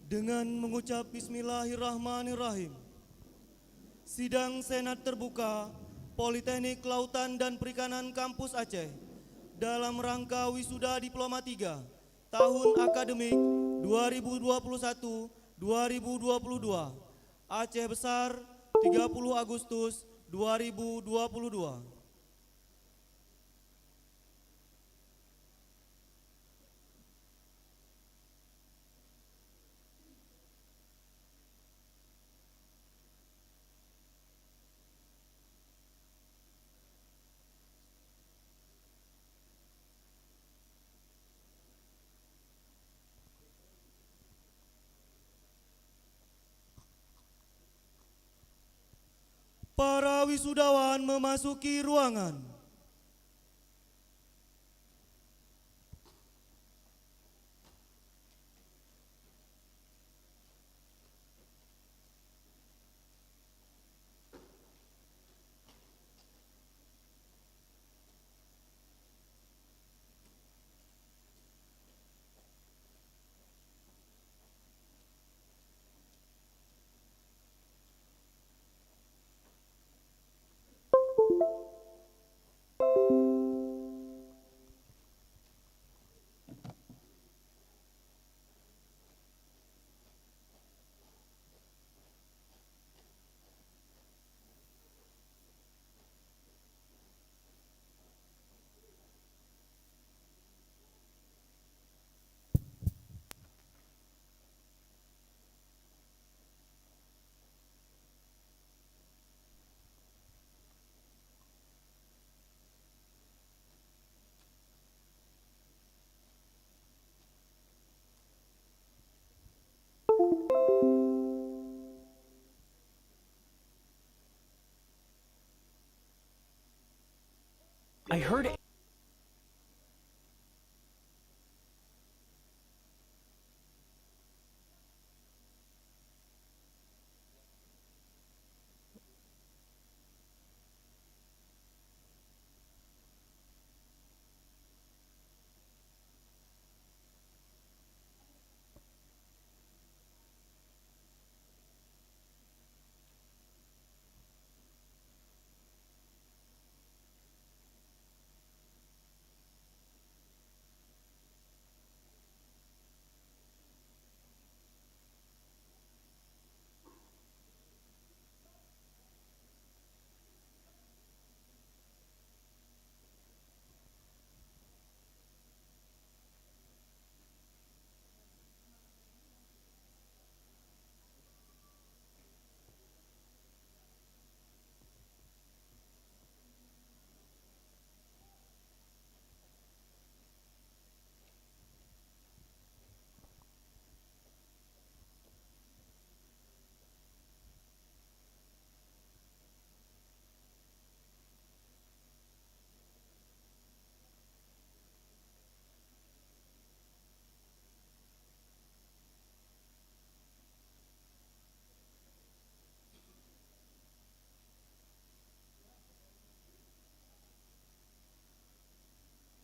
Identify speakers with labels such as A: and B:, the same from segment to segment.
A: Dengan mengucap Bismillahirrahmanirrahim, sidang Senat terbuka Politeknik Kelautan dan Perikanan Kampus Aceh dalam rangka wisuda Diploma 3 tahun akademik 2021-2022 Aceh Besar 30 Agustus 2022. Para wisudawan memasuki ruangan.
B: I heard.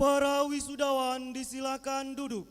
A: Para wisudawan disilakan duduk.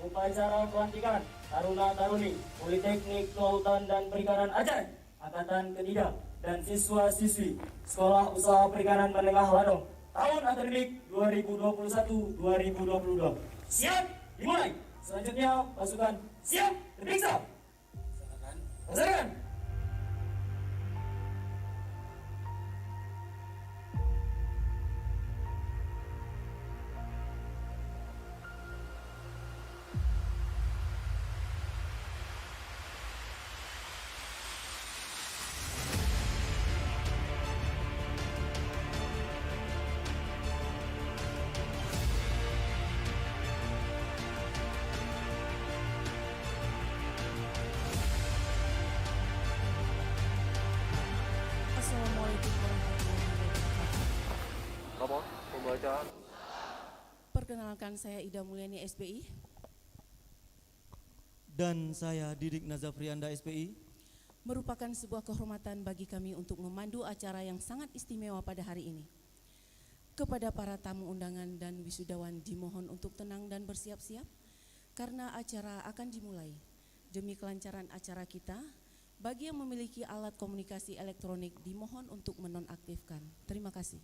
C: upacara pelantikan Taruna-Taruni Politeknik Kelautan dan Perikanan Aceh Angkatan ketiga dan siswa-siswi Sekolah Usaha Perikanan Menengah Ladong tahun akademik 2021-2022. Siap, dimulai. Selanjutnya pasukan siap, diperiksa. Laksanakan.
D: Assalamualaikum warahmatullahi wabarakatuh.
B: Nomor pembacaan.
D: Perkenalkan, saya Ida Mulyani SPI.
A: Dan saya Didik Nazafrianda SPI.
D: Merupakan sebuah kehormatan bagi kami untuk memandu acara yang sangat istimewa pada hari ini. Kepada para tamu undangan dan wisudawan dimohon untuk tenang dan bersiap-siap karena acara akan dimulai. Demi kelancaran acara kita, bagi yang memiliki alat komunikasi elektronik dimohon untuk menonaktifkan. Terima kasih.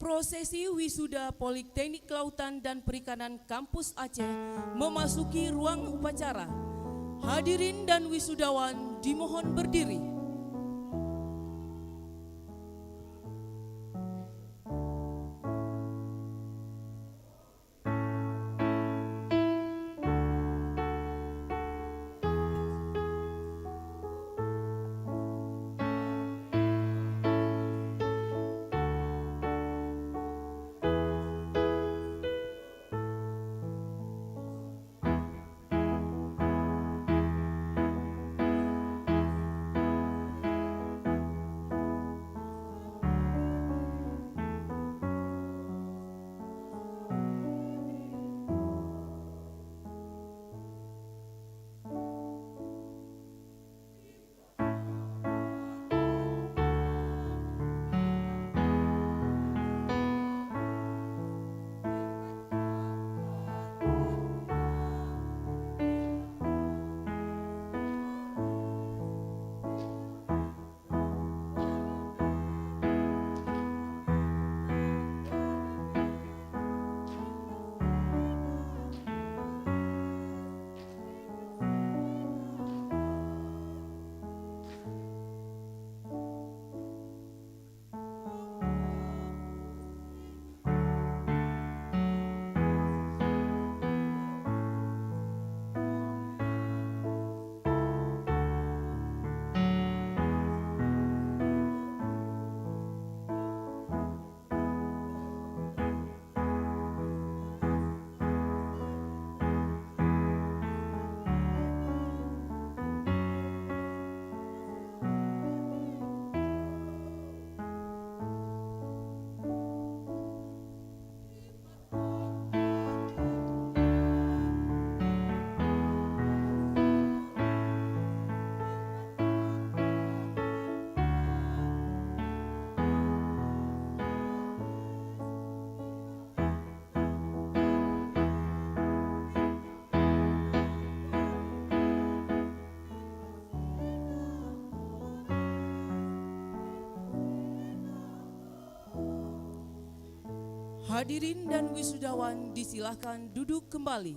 D: Prosesi wisuda Politeknik Kelautan dan Perikanan Kampus Aceh memasuki ruang upacara. Hadirin dan wisudawan dimohon berdiri. Hadirin dan wisudawan disilahkan duduk kembali.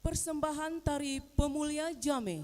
D: Persembahan tari Pemulia Jame.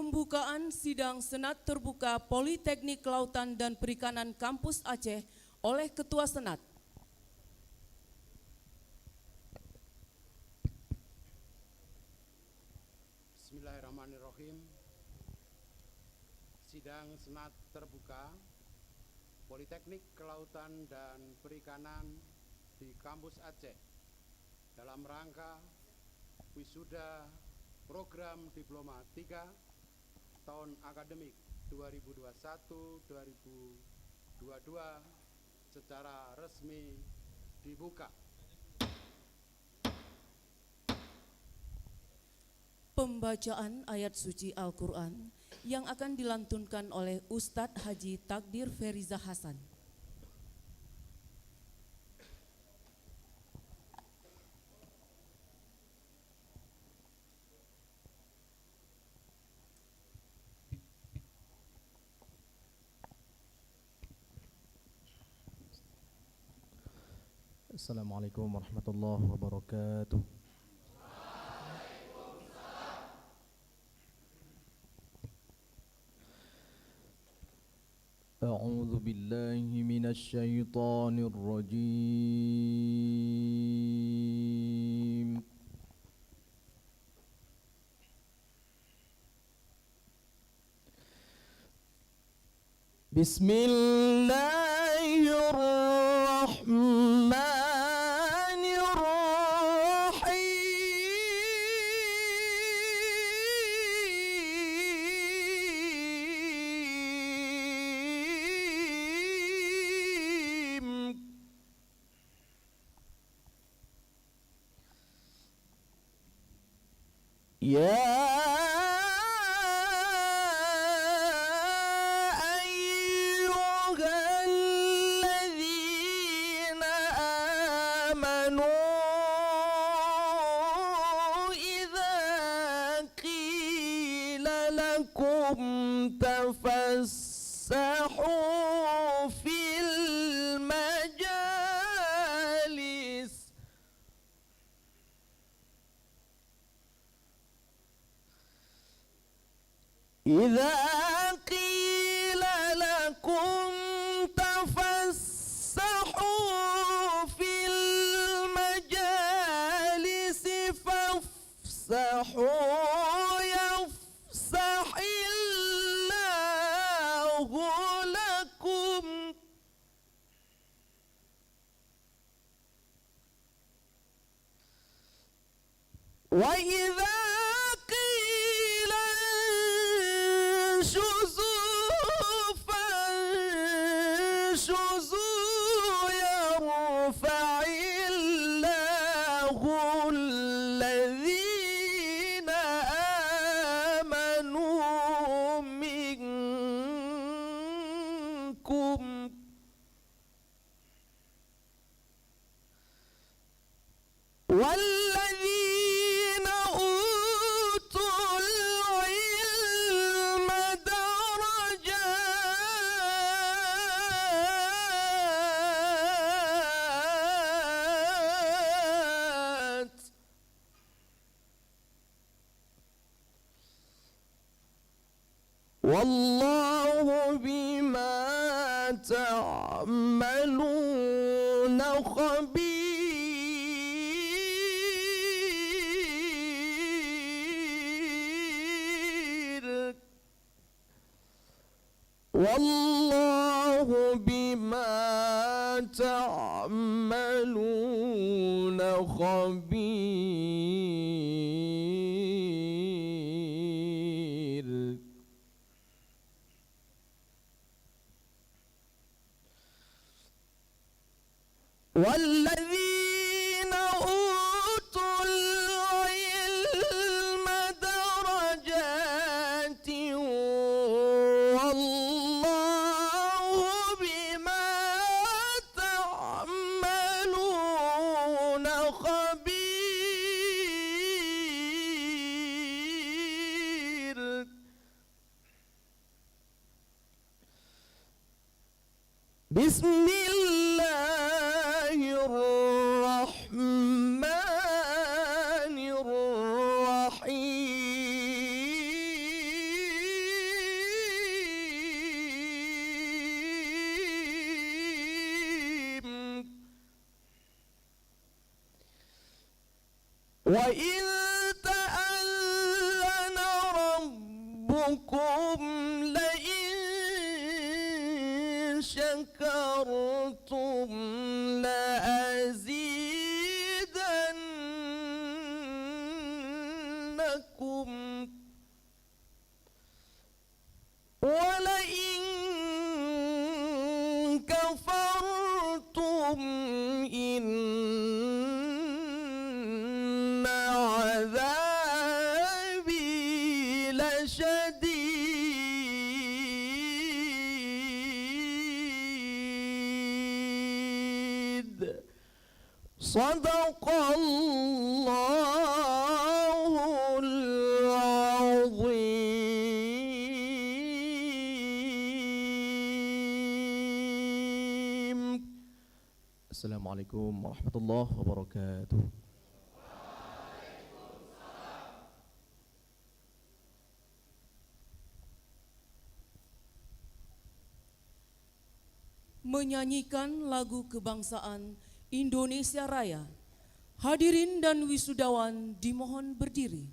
D: Pembukaan sidang Senat Terbuka Politeknik Kelautan dan Perikanan Kampus Aceh oleh Ketua Senat.
E: Bismillahirrahmanirrahim. Sidang Senat Terbuka Politeknik Kelautan dan Perikanan di Kampus Aceh dalam rangka wisuda program Diploma 3 tahun akademik 2021-2022 secara resmi dibuka.
D: Pembacaan ayat suci Al-Quran yang akan dilantunkan oleh Ustadz Haji Takdir Feriza Hasan.
F: Assalamualaikum warahmatullahi wabarakatuh. أعوذ بالله من الشيطان الرجيم. بسم الله الرحمن يا أيها الذين آمنوا إذا قيل لكم تفسحوا في المجالس إذا قيل لكم تفسحوا في المجالس فافسحوا يفسح الله لكم وإذا قيل فانشزوا يرفع الله الذين آمنوا منكم والذين أوتوا العلم درجات والله بما تعملون خبير والله بما تعملون خبير والذين أوتوا العلم درجات والله بما تعملون خبير بسم الله الرحمن الرحيم وإذ تأذن ربكم لئن شكرتم لأزيدنكم ولئن كفرتم إن عذابي لشديد صدق الله العظيم. Assalamualaikum warahmatullahi wabarakatuh.
D: Menyanyikan lagu kebangsaan Indonesia Raya. Hadirin dan wisudawan dimohon berdiri.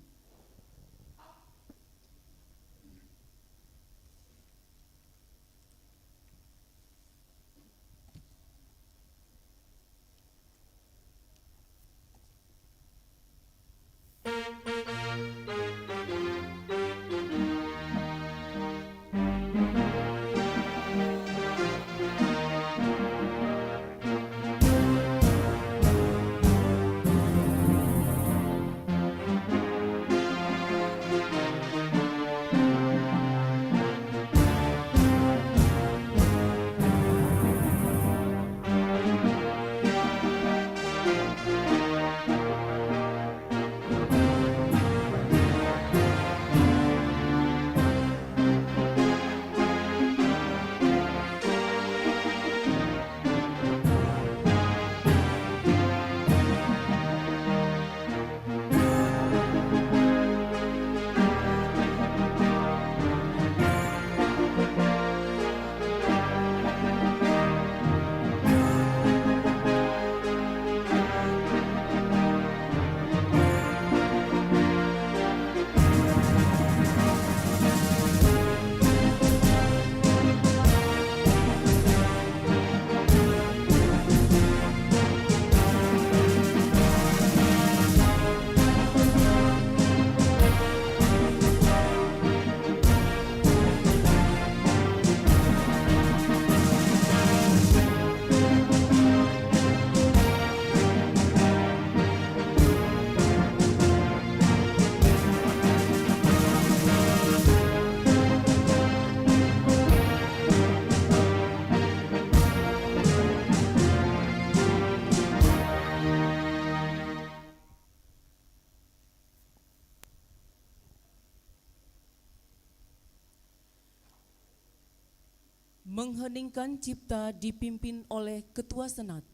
D: Mengheningkan cipta dipimpin oleh Ketua Senat.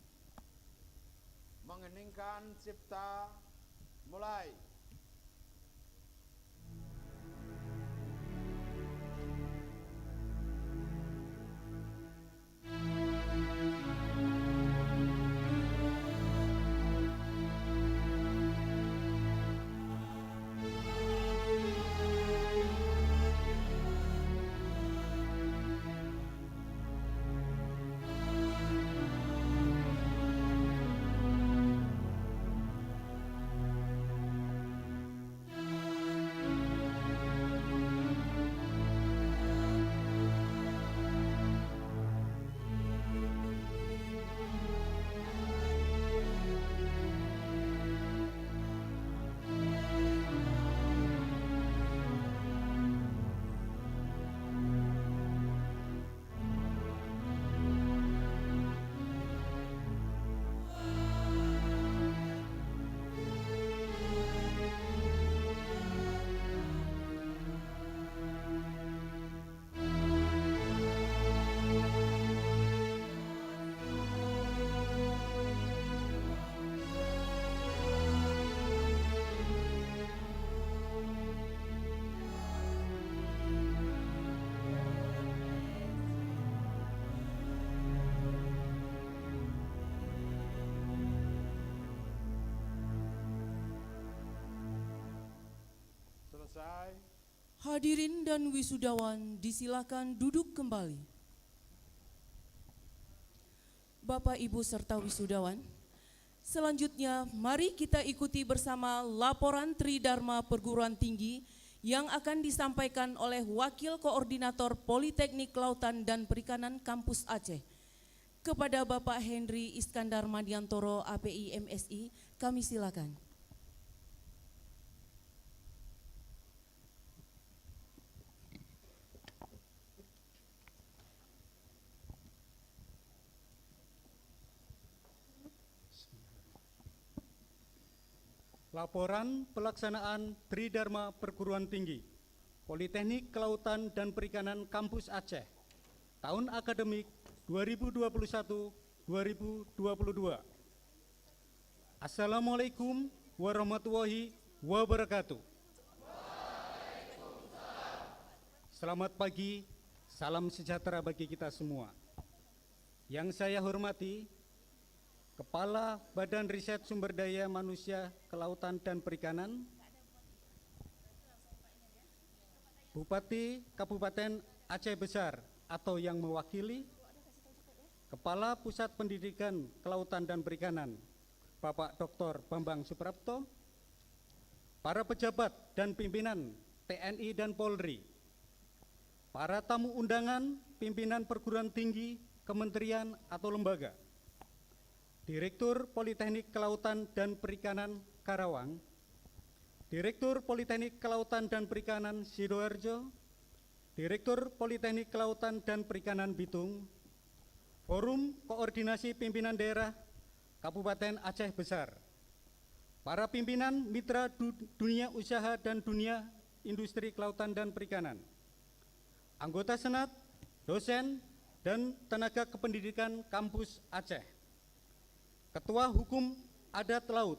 E: Mengheningkan cipta, mulai. selesai.
D: Hadirin dan wisudawan disilakan duduk kembali. Bapak, Ibu, serta wisudawan, selanjutnya mari kita ikuti bersama laporan Tridharma Perguruan Tinggi yang akan disampaikan oleh Wakil Koordinator Politeknik Kelautan dan Perikanan Kampus Aceh. Kepada Bapak Henry Iskandar Madiantoro, API MSI, kami silakan.
G: Laporan pelaksanaan Tridharma Perguruan Tinggi Politeknik Kelautan dan Perikanan Kampus Aceh tahun akademik 2021-2022. Assalamualaikum warahmatullahi wabarakatuh. Selamat pagi, salam sejahtera bagi kita semua. Yang saya hormati Kepala Badan Riset Sumber Daya Manusia Kelautan dan Perikanan, Bupati Kabupaten Aceh Besar atau yang mewakili, Kepala Pusat Pendidikan Kelautan dan Perikanan, Bapak Dr. Bambang Suprapto, para pejabat dan pimpinan TNI dan Polri, para tamu undangan, pimpinan perguruan tinggi, kementerian atau lembaga, Direktur Politeknik Kelautan dan Perikanan Karawang, Direktur Politeknik Kelautan dan Perikanan Sidoarjo, Direktur Politeknik Kelautan dan Perikanan Bitung, Forum Koordinasi Pimpinan Daerah Kabupaten Aceh Besar, para pimpinan mitra dunia usaha dan dunia industri kelautan dan perikanan, anggota Senat, dosen, dan tenaga kependidikan Kampus Aceh, Ketua Hukum Adat Laut,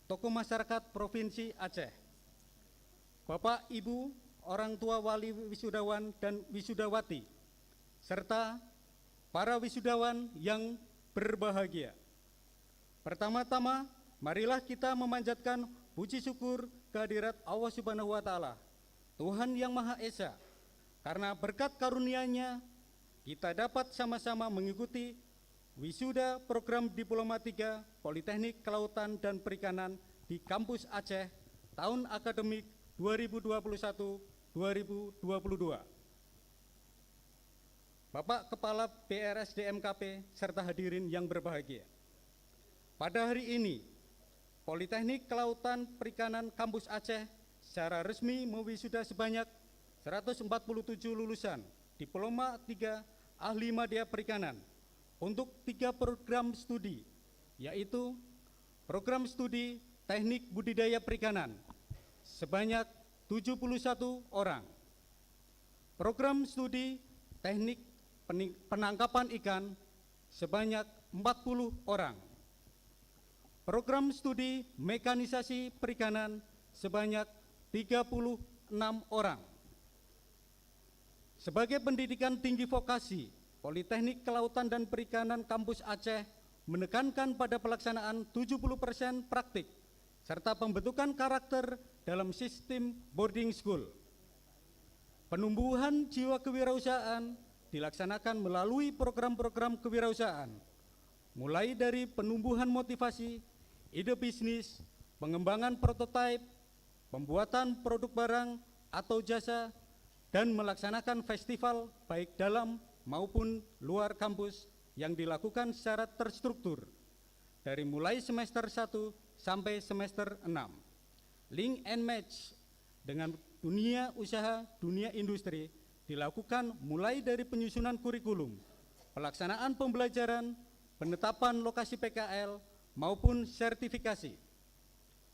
G: tokoh masyarakat Provinsi Aceh, Bapak, Ibu, orang tua wali wisudawan dan wisudawati, serta para wisudawan yang berbahagia. Pertama-tama, marilah kita memanjatkan puji syukur kehadirat Allah Subhanahu wa Ta'ala, Tuhan yang Maha Esa, karena berkat karunia-Nya kita dapat sama-sama mengikuti wisuda program Diploma 3 Politeknik Kelautan dan Perikanan di Kampus Aceh tahun akademik 2021-2022. Bapak Kepala BRSDMKP serta hadirin yang berbahagia. Pada hari ini, Politeknik Kelautan Perikanan Kampus Aceh secara resmi mewisuda sebanyak 147 lulusan Diploma 3 Ahli Madya Perikanan untuk 3 program studi, yaitu program studi Teknik Budidaya Perikanan sebanyak 71 orang, program studi Teknik Penangkapan Ikan sebanyak 40 orang, program studi Mekanisasi Perikanan sebanyak 36 orang. Sebagai pendidikan tinggi vokasi, Politeknik Kelautan dan Perikanan Kampus Aceh menekankan pada pelaksanaan 70% praktik serta pembentukan karakter dalam sistem boarding school. Penumbuhan jiwa kewirausahaan dilaksanakan melalui program-program kewirausahaan, mulai dari penumbuhan motivasi, ide bisnis, pengembangan prototipe, pembuatan produk barang atau jasa, dan melaksanakan festival baik dalam maupun luar kampus yang dilakukan secara terstruktur dari mulai semester 1 sampai semester 6. Link and match dengan dunia usaha, dunia industri dilakukan mulai dari penyusunan kurikulum, pelaksanaan pembelajaran, penetapan lokasi PKL maupun sertifikasi,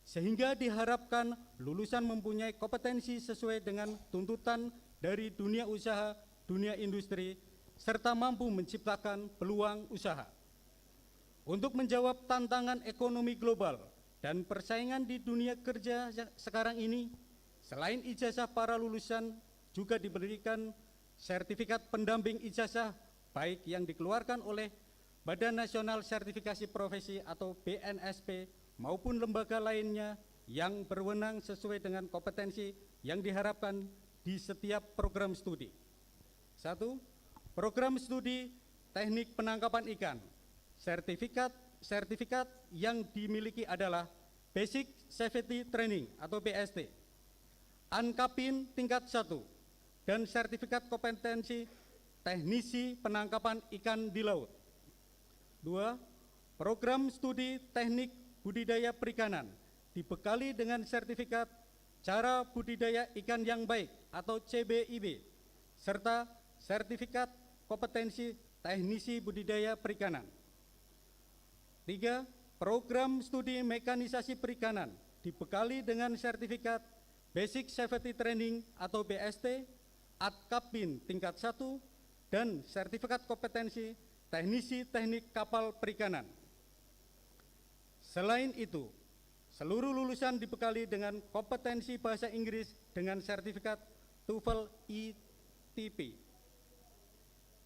G: sehingga diharapkan lulusan mempunyai kompetensi sesuai dengan tuntutan dari dunia usaha, dunia industri, serta mampu menciptakan peluang usaha. Untuk menjawab tantangan ekonomi global dan persaingan di dunia kerja sekarang ini, selain ijazah para lulusan juga diberikan sertifikat pendamping ijazah baik yang dikeluarkan oleh Badan Nasional Sertifikasi Profesi atau BNSP maupun lembaga lainnya yang berwenang sesuai dengan kompetensi yang diharapkan di setiap program studi. 1. Program studi teknik penangkapan ikan. Sertifikat yang dimiliki adalah Basic Safety Training atau BST, Ankapin tingkat 1, dan sertifikat kompetensi teknisi penangkapan ikan di laut. 2. Program studi teknik budidaya perikanan dibekali dengan sertifikat cara budidaya ikan yang baik atau CBIB, serta sertifikat kompetensi teknisi budidaya perikanan. 3. Program studi mekanisasi perikanan dibekali dengan sertifikat Basic Safety Training atau BST, Atkapin tingkat 1, dan sertifikat kompetensi teknisi teknik kapal perikanan. Selain itu, seluruh lulusan dibekali dengan kompetensi bahasa Inggris dengan sertifikat TOEFL ETP.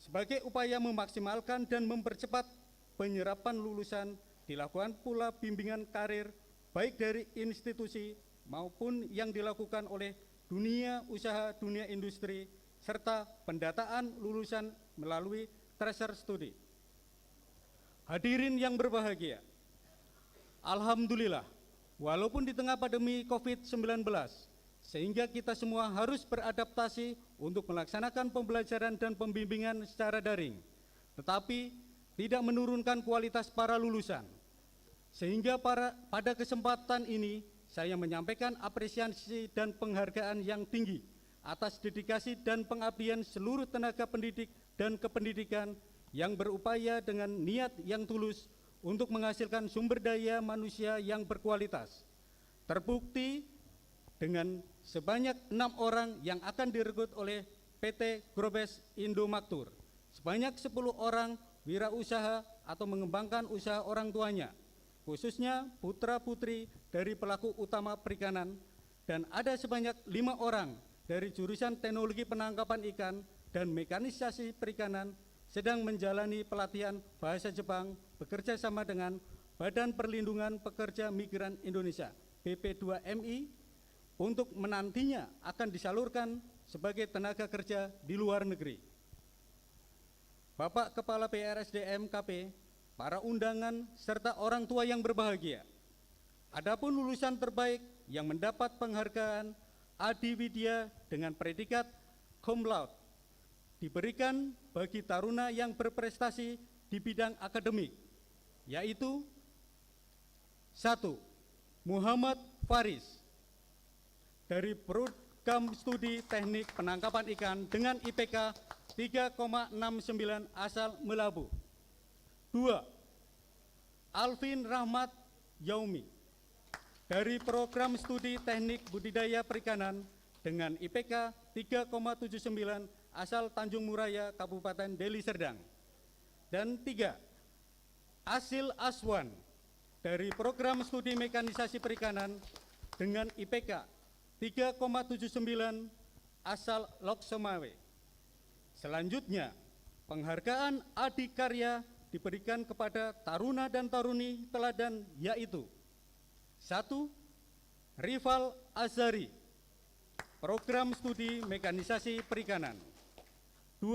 G: Sebagai upaya memaksimalkan dan mempercepat penyerapan lulusan, dilakukan pula bimbingan karir baik dari institusi maupun yang dilakukan oleh dunia usaha, dunia industri, serta pendataan lulusan melalui tracer studi. Hadirin yang berbahagia, alhamdulillah, walaupun di tengah pandemi COVID-19, sehingga kita semua harus beradaptasi untuk melaksanakan pembelajaran dan pembimbingan secara daring, tetapi tidak menurunkan kualitas para lulusan. Sehingga pada kesempatan ini, saya menyampaikan apresiasi dan penghargaan yang tinggi atas dedikasi dan pengabdian seluruh tenaga pendidik dan kependidikan yang berupaya dengan niat yang tulus untuk menghasilkan sumber daya manusia yang berkualitas. Terbukti dengan sebanyak 6 orang yang akan direkrut oleh PT Grobes Indomaktur, sebanyak 10 orang wirausaha atau mengembangkan usaha orang tuanya, khususnya putra-putri dari pelaku utama perikanan, dan ada sebanyak 5 orang dari jurusan teknologi penangkapan ikan dan mekanisasi perikanan sedang menjalani pelatihan bahasa Jepang bekerja sama dengan Badan Perlindungan Pekerja Migran Indonesia BP2MI untuk menantinya akan disalurkan sebagai tenaga kerja di luar negeri. Bapak Kepala BRSDM KP, para undangan, serta orang tua yang berbahagia, adapun lulusan terbaik yang mendapat penghargaan Adi Widya dengan predikat cum laude diberikan bagi taruna yang berprestasi di bidang akademik, yaitu 1. Muhammad Faris dari program studi teknik penangkapan ikan dengan IPK 3,69 asal Melabu. 2. Alvin Rahmat Yaumi dari program studi teknik budidaya perikanan dengan IPK 3,79 asal Tanjung Muraya, Kabupaten Deli Serdang. Dan 3. Asil Aswan dari program studi mekanisasi perikanan dengan IPK 3,79 asal Loksemawe. Selanjutnya, penghargaan adikarya diberikan kepada taruna dan taruni teladan, yaitu 1. Rival Azari, program studi mekanisasi perikanan. 2.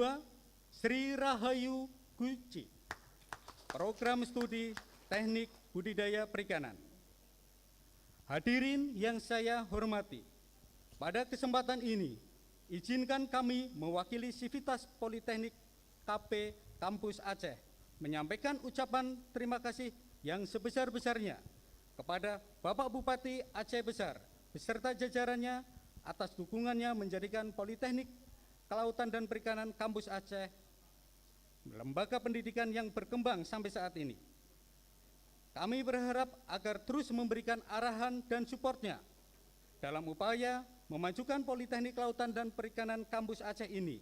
G: Sri Rahayu Guci, program studi teknik budidaya perikanan. Hadirin yang saya hormati, pada kesempatan ini, izinkan kami mewakili Sivitas Politeknik KP Kampus Aceh menyampaikan ucapan terima kasih yang sebesar-besarnya kepada Bapak Bupati Aceh Besar beserta jajarannya atas dukungannya menjadikan Politeknik Kelautan dan Perikanan Kampus Aceh lembaga pendidikan yang berkembang sampai saat ini. Kami berharap agar terus memberikan arahan dan supportnya dalam upaya memajukan Politeknik Kelautan dan Perikanan Kampus Aceh ini,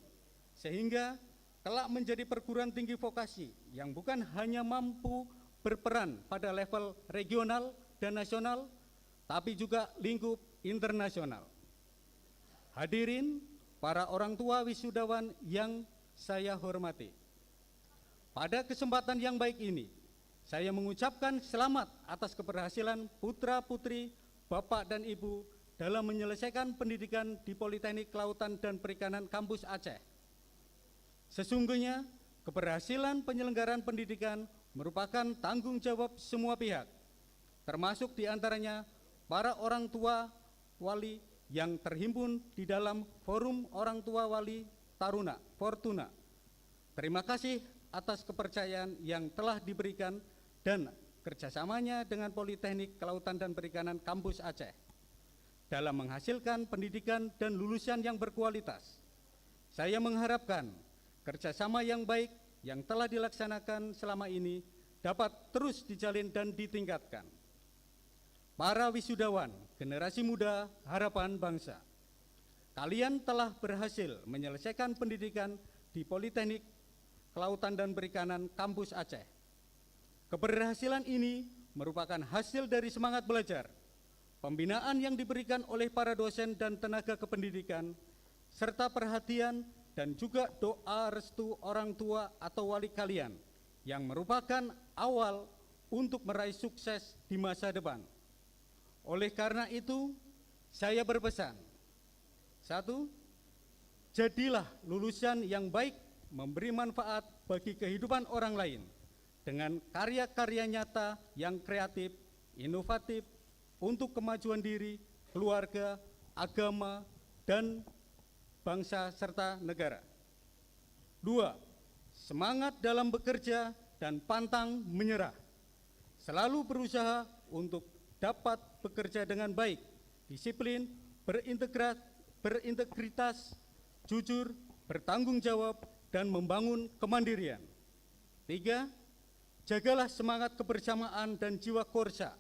G: sehingga kelak menjadi perguruan tinggi vokasi yang bukan hanya mampu berperan pada level regional dan nasional, tapi juga lingkup internasional. Hadirin, para orang tua wisudawan yang saya hormati, pada kesempatan yang baik ini, saya mengucapkan selamat atas keberhasilan putra-putri, Bapak dan Ibu dalam menyelesaikan pendidikan di Politeknik Kelautan dan Perikanan Kampus Aceh. Sesungguhnya, keberhasilan penyelenggaraan pendidikan merupakan tanggung jawab semua pihak, termasuk diantaranya para orang tua wali yang terhimpun di dalam Forum Orang Tua Wali Taruna, Fortuna. Terima kasih atas kepercayaan yang telah diberikan dan kerjasamanya dengan Politeknik Kelautan dan Perikanan Kampus Aceh dalam menghasilkan pendidikan dan lulusan yang berkualitas. Saya mengharapkan kerjasama yang baik yang telah dilaksanakan selama ini dapat terus dijalin dan ditingkatkan. Para wisudawan, generasi muda, harapan bangsa, kalian telah berhasil menyelesaikan pendidikan di Politeknik Kelautan dan Perikanan Kampus Aceh. Keberhasilan ini merupakan hasil dari semangat belajar, pembinaan yang diberikan oleh para dosen dan tenaga kependidikan, serta perhatian dan juga doa restu orang tua atau wali kalian yang merupakan awal untuk meraih sukses di masa depan. Oleh karena itu, saya berpesan, 1. Jadilah lulusan yang baik, memberi manfaat bagi kehidupan orang lain dengan karya-karya nyata yang kreatif, inovatif untuk kemajuan diri, keluarga, agama, dan bangsa serta negara. 2. Semangat dalam bekerja dan pantang menyerah. Selalu berusaha untuk dapat bekerja dengan baik, disiplin, berintegritas, jujur, bertanggung jawab, dan membangun kemandirian. 3. Jagalah semangat kebersamaan dan jiwa korsa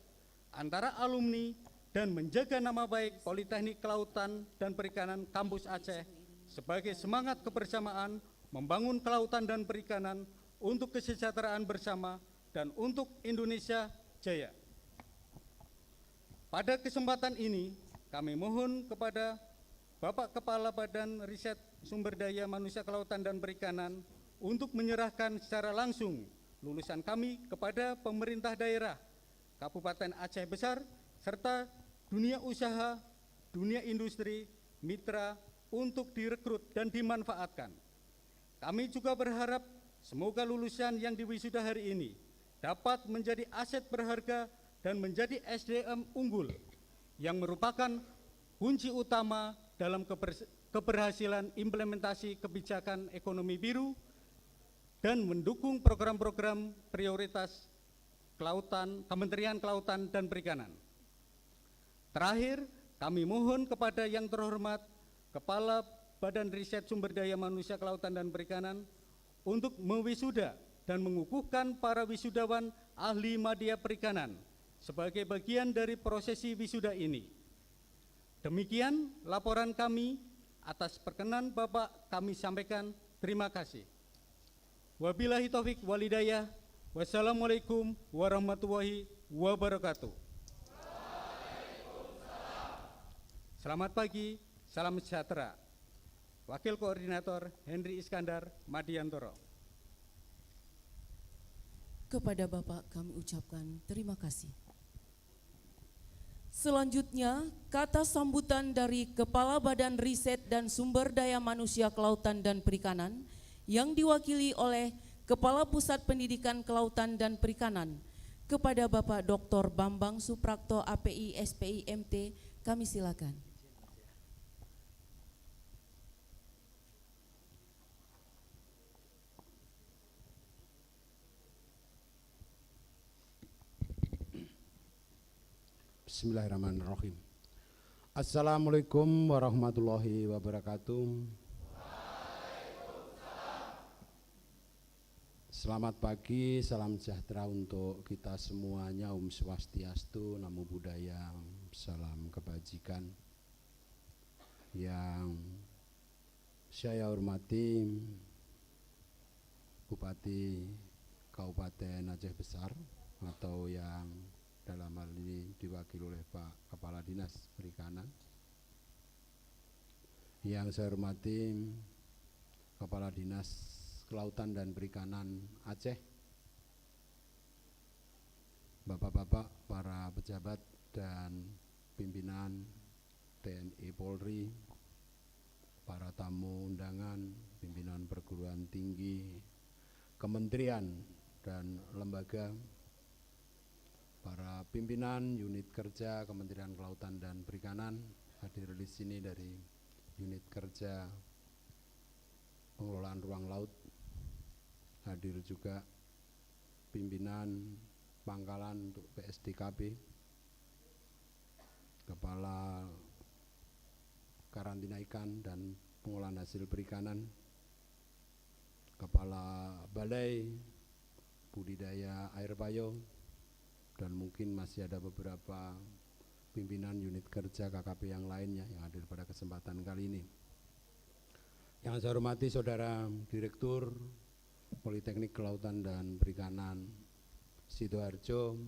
G: antara alumni dan menjaga nama baik Politeknik Kelautan dan Perikanan Kampus Aceh sebagai semangat kebersamaan membangun kelautan dan perikanan untuk kesejahteraan bersama dan untuk Indonesia Jaya. Pada kesempatan ini, kami mohon kepada Bapak Kepala Badan Riset Sumber Daya Manusia Kelautan dan Perikanan untuk menyerahkan secara langsung lulusan kami kepada pemerintah daerah, Kabupaten Aceh Besar, serta dunia usaha, dunia industri, mitra untuk direkrut dan dimanfaatkan. Kami juga berharap semoga lulusan yang diwisuda hari ini dapat menjadi aset berharga dan menjadi SDM unggul yang merupakan kunci utama dalam keberhasilan implementasi kebijakan ekonomi biru dan mendukung program-program prioritas kelautan, Kementerian Kelautan dan Perikanan. Terakhir, kami mohon kepada yang terhormat Kepala Badan Riset Sumber Daya Manusia Kelautan dan Perikanan untuk mewisuda dan mengukuhkan para wisudawan ahli media perikanan sebagai bagian dari prosesi wisuda ini. Demikian laporan kami. Atas perkenan Bapak kami sampaikan terima kasih. Wabillahi taufik walhidayah. Wassalamualaikum warahmatullahi wabarakatuh. Selamat pagi, salam sejahtera. Wakil Koordinator Henry Iskandar Madiantoro.
D: Kepada Bapak kami ucapkan terima kasih. Selanjutnya, kata sambutan dari Kepala Badan Riset dan Sumber Daya Manusia Kelautan dan Perikanan yang diwakili oleh Kepala Pusat Pendidikan Kelautan dan Perikanan kepada Bapak Dr. Bambang Suprakto API SPI MT, kami silakan.
H: Bismillahirrahmanirrahim. Assalamualaikum warahmatullahi wabarakatuh. Selamat pagi, salam sejahtera untuk kita semuanya. Om Swastiastu, Namo Buddhaya, salam kebajikan. Yang saya hormati Bupati Kabupaten Aceh Besar atau yang dalam hal ini diwakili oleh Pak Kepala Dinas Perikanan. Yang saya hormati Kepala Dinas Kelautan dan Perikanan Aceh, Bapak-bapak, para pejabat dan pimpinan TNI Polri, para tamu undangan, pimpinan perguruan tinggi, kementerian dan lembaga, para pimpinan unit kerja Kementerian Kelautan dan Perikanan hadir di sini dari unit kerja pengelolaan ruang laut, hadir juga pimpinan pangkalan untuk PSDKP, kepala karantina ikan dan pengolahan hasil perikanan, kepala balai budidaya air payau, dan mungkin masih ada beberapa pimpinan unit kerja KKP yang lainnya yang hadir pada kesempatan kali ini. Yang saya hormati Saudara Direktur Politeknik Kelautan dan Perikanan Sidoarjo,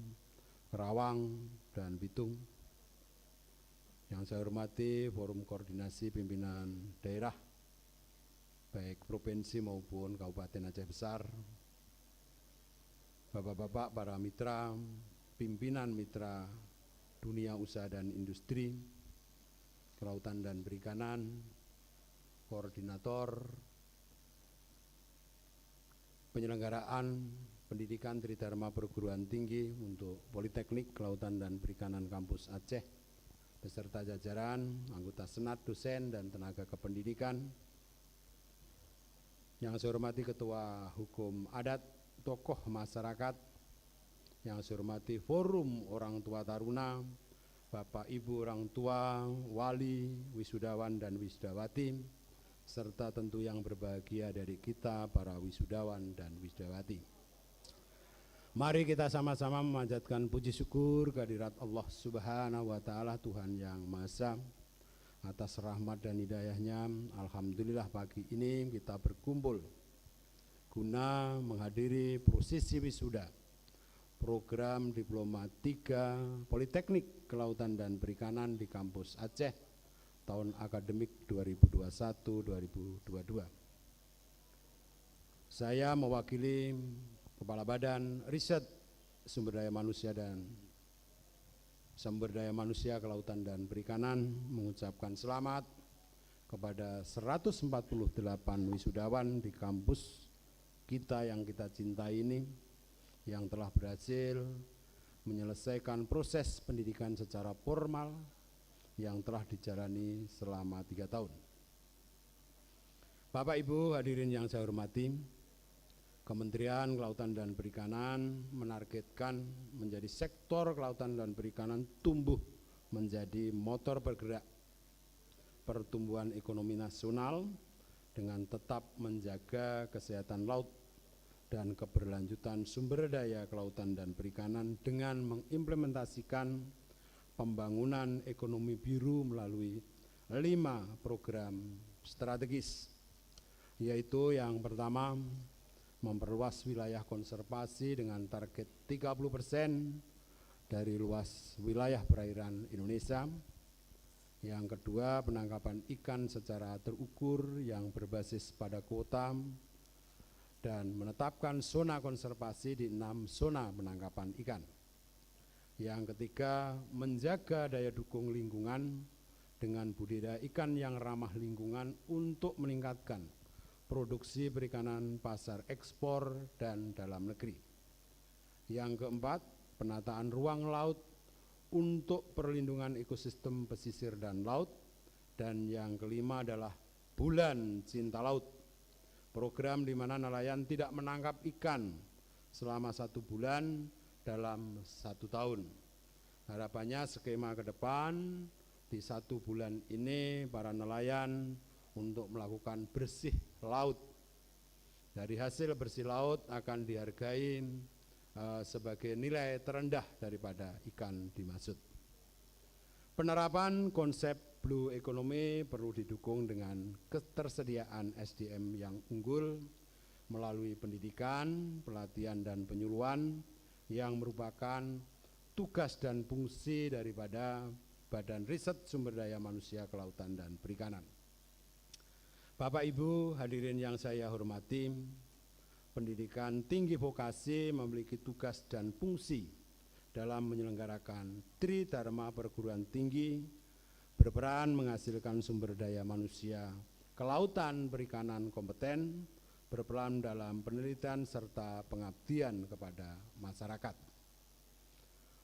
H: Kerawang, dan Bitung. Yang saya hormati Forum Koordinasi Pimpinan Daerah, baik Provinsi maupun Kabupaten Aceh Besar, Bapak-bapak para mitra, pimpinan mitra dunia usaha dan industri, kelautan dan perikanan, koordinator penyelenggaraan pendidikan Tridharma Perguruan Tinggi untuk Politeknik Kelautan dan Perikanan Kampus Aceh, beserta jajaran, anggota senat, dosen, dan tenaga kependidikan. Yang saya hormati Ketua Hukum Adat, tokoh masyarakat, yang saya hormati Forum Orang Tua Taruna, Bapak Ibu orang tua, wali, wisudawan, dan wisudawati, serta tentu yang berbahagia dari kita para wisudawan dan wisudawati. Mari kita sama-sama memanjatkan puji syukur kehadirat Allah Subhanahu wa Ta'ala, Tuhan yang Maha Esa, atas rahmat dan hidayahnya. Alhamdulillah pagi ini kita berkumpul guna menghadiri prosesi wisuda program Diploma 3 Politeknik Kelautan dan Perikanan di Kampus Aceh tahun akademik 2021-2022. Saya mewakili Kepala Badan Riset Sumber Daya Manusia Kelautan dan Perikanan mengucapkan selamat kepada 148 wisudawan di kampus kita yang kita cintai ini, yang telah berhasil menyelesaikan proses pendidikan secara formal yang telah dijalani selama 3 tahun. Bapak Ibu hadirin yang saya hormati, Kementerian Kelautan dan Perikanan menargetkan menjadi sektor kelautan dan perikanan tumbuh menjadi motor bergerak pertumbuhan ekonomi nasional dengan tetap menjaga kesehatan laut dan keberlanjutan sumber daya kelautan dan perikanan dengan mengimplementasikan pembangunan ekonomi biru melalui 5 program strategis, yaitu yang pertama, memperluas wilayah konservasi dengan target 30% dari luas wilayah perairan Indonesia. Yang kedua, penangkapan ikan secara terukur yang berbasis pada kuota dan menetapkan zona konservasi di 6 zona penangkapan ikan. Yang ketiga, menjaga daya dukung lingkungan dengan budidaya ikan yang ramah lingkungan untuk meningkatkan produksi perikanan pasar ekspor dan dalam negeri. Yang keempat, penataan ruang laut untuk perlindungan ekosistem pesisir dan laut. Dan yang kelima adalah Bulan Cinta Laut, program di mana nelayan tidak menangkap ikan selama 1 bulan dalam 1 tahun. Harapannya skema ke depan di 1 bulan ini para nelayan untuk melakukan bersih laut. Dari hasil bersih laut akan dihargai sebagai nilai terendah daripada ikan dimaksud. Penerapan konsep Blue Economy perlu didukung dengan ketersediaan SDM yang unggul melalui pendidikan, pelatihan, dan penyuluhan yang merupakan tugas dan fungsi daripada Badan Riset Sumber Daya Manusia Kelautan dan Perikanan. Bapak Ibu hadirin yang saya hormati, pendidikan tinggi vokasi memiliki tugas dan fungsi dalam menyelenggarakan Tridharma Perguruan Tinggi berperan menghasilkan sumber daya manusia kelautan perikanan kompeten, berperan dalam penelitian serta pengabdian kepada masyarakat.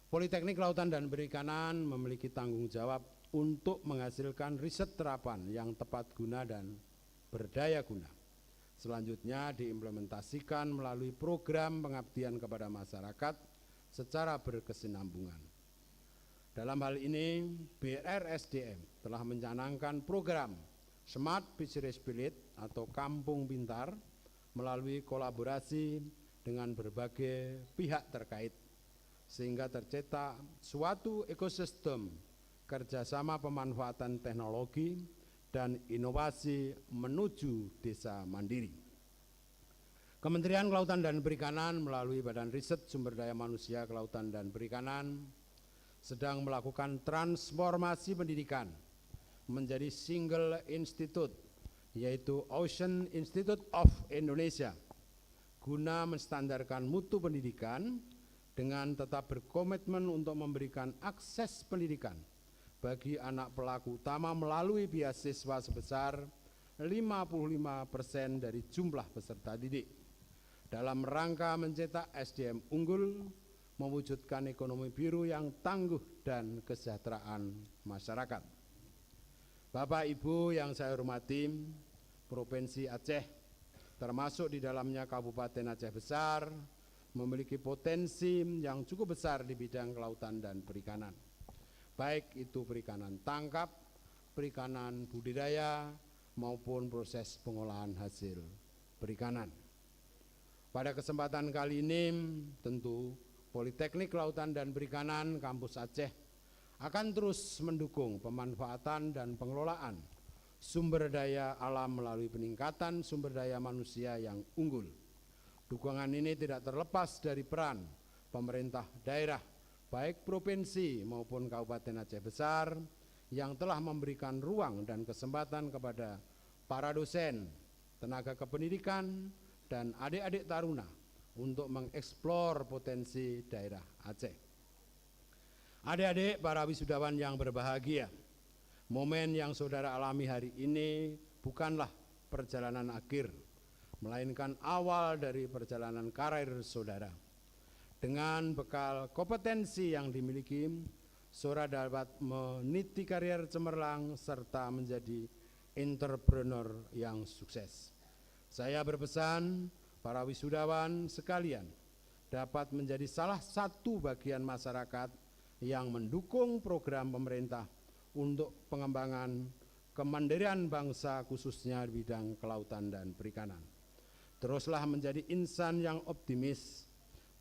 H: Politeknik Kelautan dan Perikanan memiliki tanggung jawab untuk menghasilkan riset terapan yang tepat guna dan berdaya guna. Selanjutnya diimplementasikan melalui program pengabdian kepada masyarakat secara berkesinambungan. Dalam hal ini, BRSDM telah mencanangkan program Smart Fisheries Village atau Kampung Pintar melalui kolaborasi dengan berbagai pihak terkait, sehingga tercetak suatu ekosistem kerjasama pemanfaatan teknologi dan inovasi menuju desa mandiri. Kementerian Kelautan dan Perikanan melalui Badan Riset Sumber Daya Manusia Kelautan dan Perikanan sedang melakukan transformasi pendidikan menjadi single institute, yaitu Ocean Institute of Indonesia, guna menstandarkan mutu pendidikan dengan tetap berkomitmen untuk memberikan akses pendidikan bagi anak pelaku utama melalui beasiswa sebesar 55% dari jumlah peserta didik, dalam rangka mencetak SDM unggul, mewujudkan ekonomi biru yang tangguh dan kesejahteraan masyarakat. Bapak Ibu yang saya hormati, Provinsi Aceh, termasuk di dalamnya Kabupaten Aceh Besar, memiliki potensi yang cukup besar di bidang kelautan dan perikanan, baik itu perikanan tangkap, perikanan budidaya, maupun proses pengolahan hasil perikanan. Pada kesempatan kali ini, tentu Politeknik Kelautan dan Perikanan Kampus Aceh akan terus mendukung pemanfaatan dan pengelolaan sumber daya alam melalui peningkatan sumber daya manusia yang unggul. Dukungan ini tidak terlepas dari peran pemerintah daerah, baik provinsi maupun Kabupaten Aceh Besar, yang telah memberikan ruang dan kesempatan kepada para dosen, tenaga kependidikan, dan adik-adik taruna untuk mengeksplor potensi daerah Aceh. Adik-adik para wisudawan yang berbahagia, momen yang saudara alami hari ini bukanlah perjalanan akhir, melainkan awal dari perjalanan karir saudara. Dengan bekal kompetensi yang dimiliki, saudara dapat meniti karier cemerlang serta menjadi entrepreneur yang sukses. Saya berpesan para wisudawan sekalian dapat menjadi salah satu bagian masyarakat yang mendukung program pemerintah untuk pengembangan kemandirian bangsa, khususnya di bidang kelautan dan perikanan. Teruslah menjadi insan yang optimis,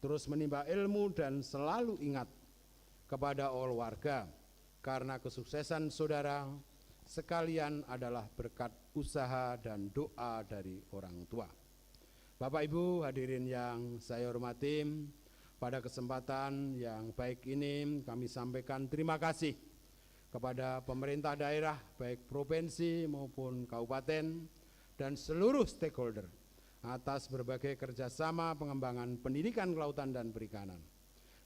H: terus menimba ilmu dan selalu ingat kepada all warga, karena kesuksesan saudara sekalian adalah berkat usaha dan doa dari orang tua. Bapak Ibu hadirin yang saya hormati, pada kesempatan yang baik ini kami sampaikan terima kasih kepada pemerintah daerah baik provinsi maupun kabupaten dan seluruh stakeholder atas berbagai kerjasama pengembangan pendidikan kelautan dan perikanan.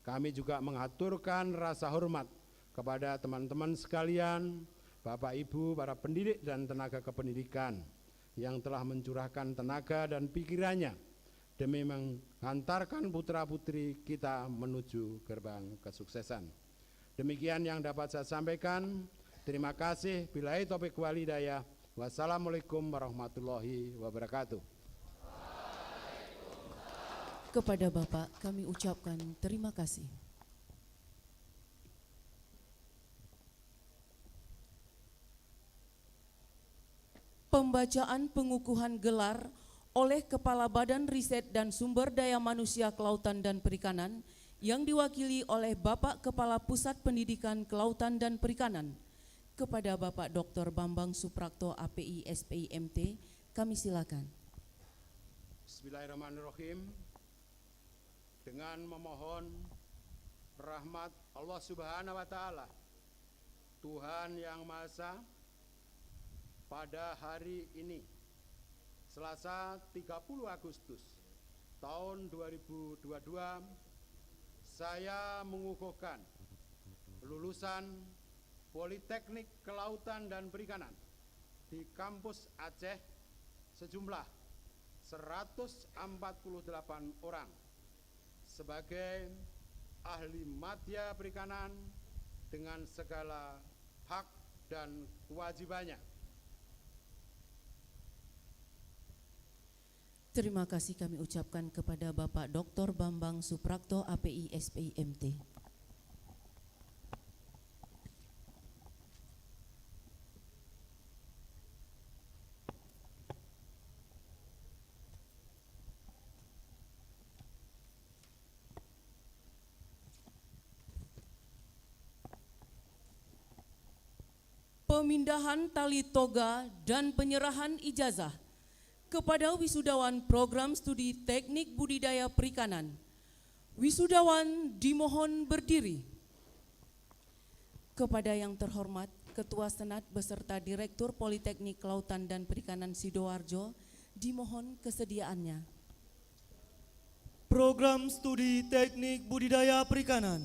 H: Kami juga mengaturkan rasa hormat kepada teman-teman sekalian, Bapak Ibu, para pendidik dan tenaga kependidikan yang telah mencurahkan tenaga dan pikirannya demi menghantarkan putra-putri kita menuju gerbang kesuksesan. Demikian yang dapat saya sampaikan. Terima kasih. Billahi taufiq wal hidayah. Wassalamualaikum warahmatullahi wabarakatuh.
D: Kepada Bapak kami ucapkan terima kasih. Pembacaan pengukuhan gelar oleh Kepala Badan Riset dan Sumber Daya Manusia Kelautan dan Perikanan yang diwakili oleh Bapak Kepala Pusat Pendidikan Kelautan dan Perikanan. Kepada Bapak Dr. Bambang Suprakto API SPI MT, kami silakan.
H: Bismillahirrahmanirrahim. Dengan memohon rahmat Allah Subhanahu wa Ta'ala, Tuhan yang Maha Esa, pada hari ini Selasa 30 Agustus tahun 2022, saya mengukuhkan lulusan
E: Politeknik Kelautan dan Perikanan di kampus Aceh sejumlah 148 orang sebagai ahli madya perikanan dengan segala hak dan kewajibannya.
D: Terima kasih kami ucapkan kepada Bapak Dr. Bambang Suprakto, API SPI MT. Pemindahan tali toga dan penyerahan ijazah kepada wisudawan program studi teknik budidaya perikanan. Wisudawan dimohon berdiri. Kepada yang terhormat Ketua Senat beserta Direktur Politeknik Kelautan dan Perikanan Sidoarjo, dimohon kesediaannya.
A: Program Studi Teknik Budidaya Perikanan.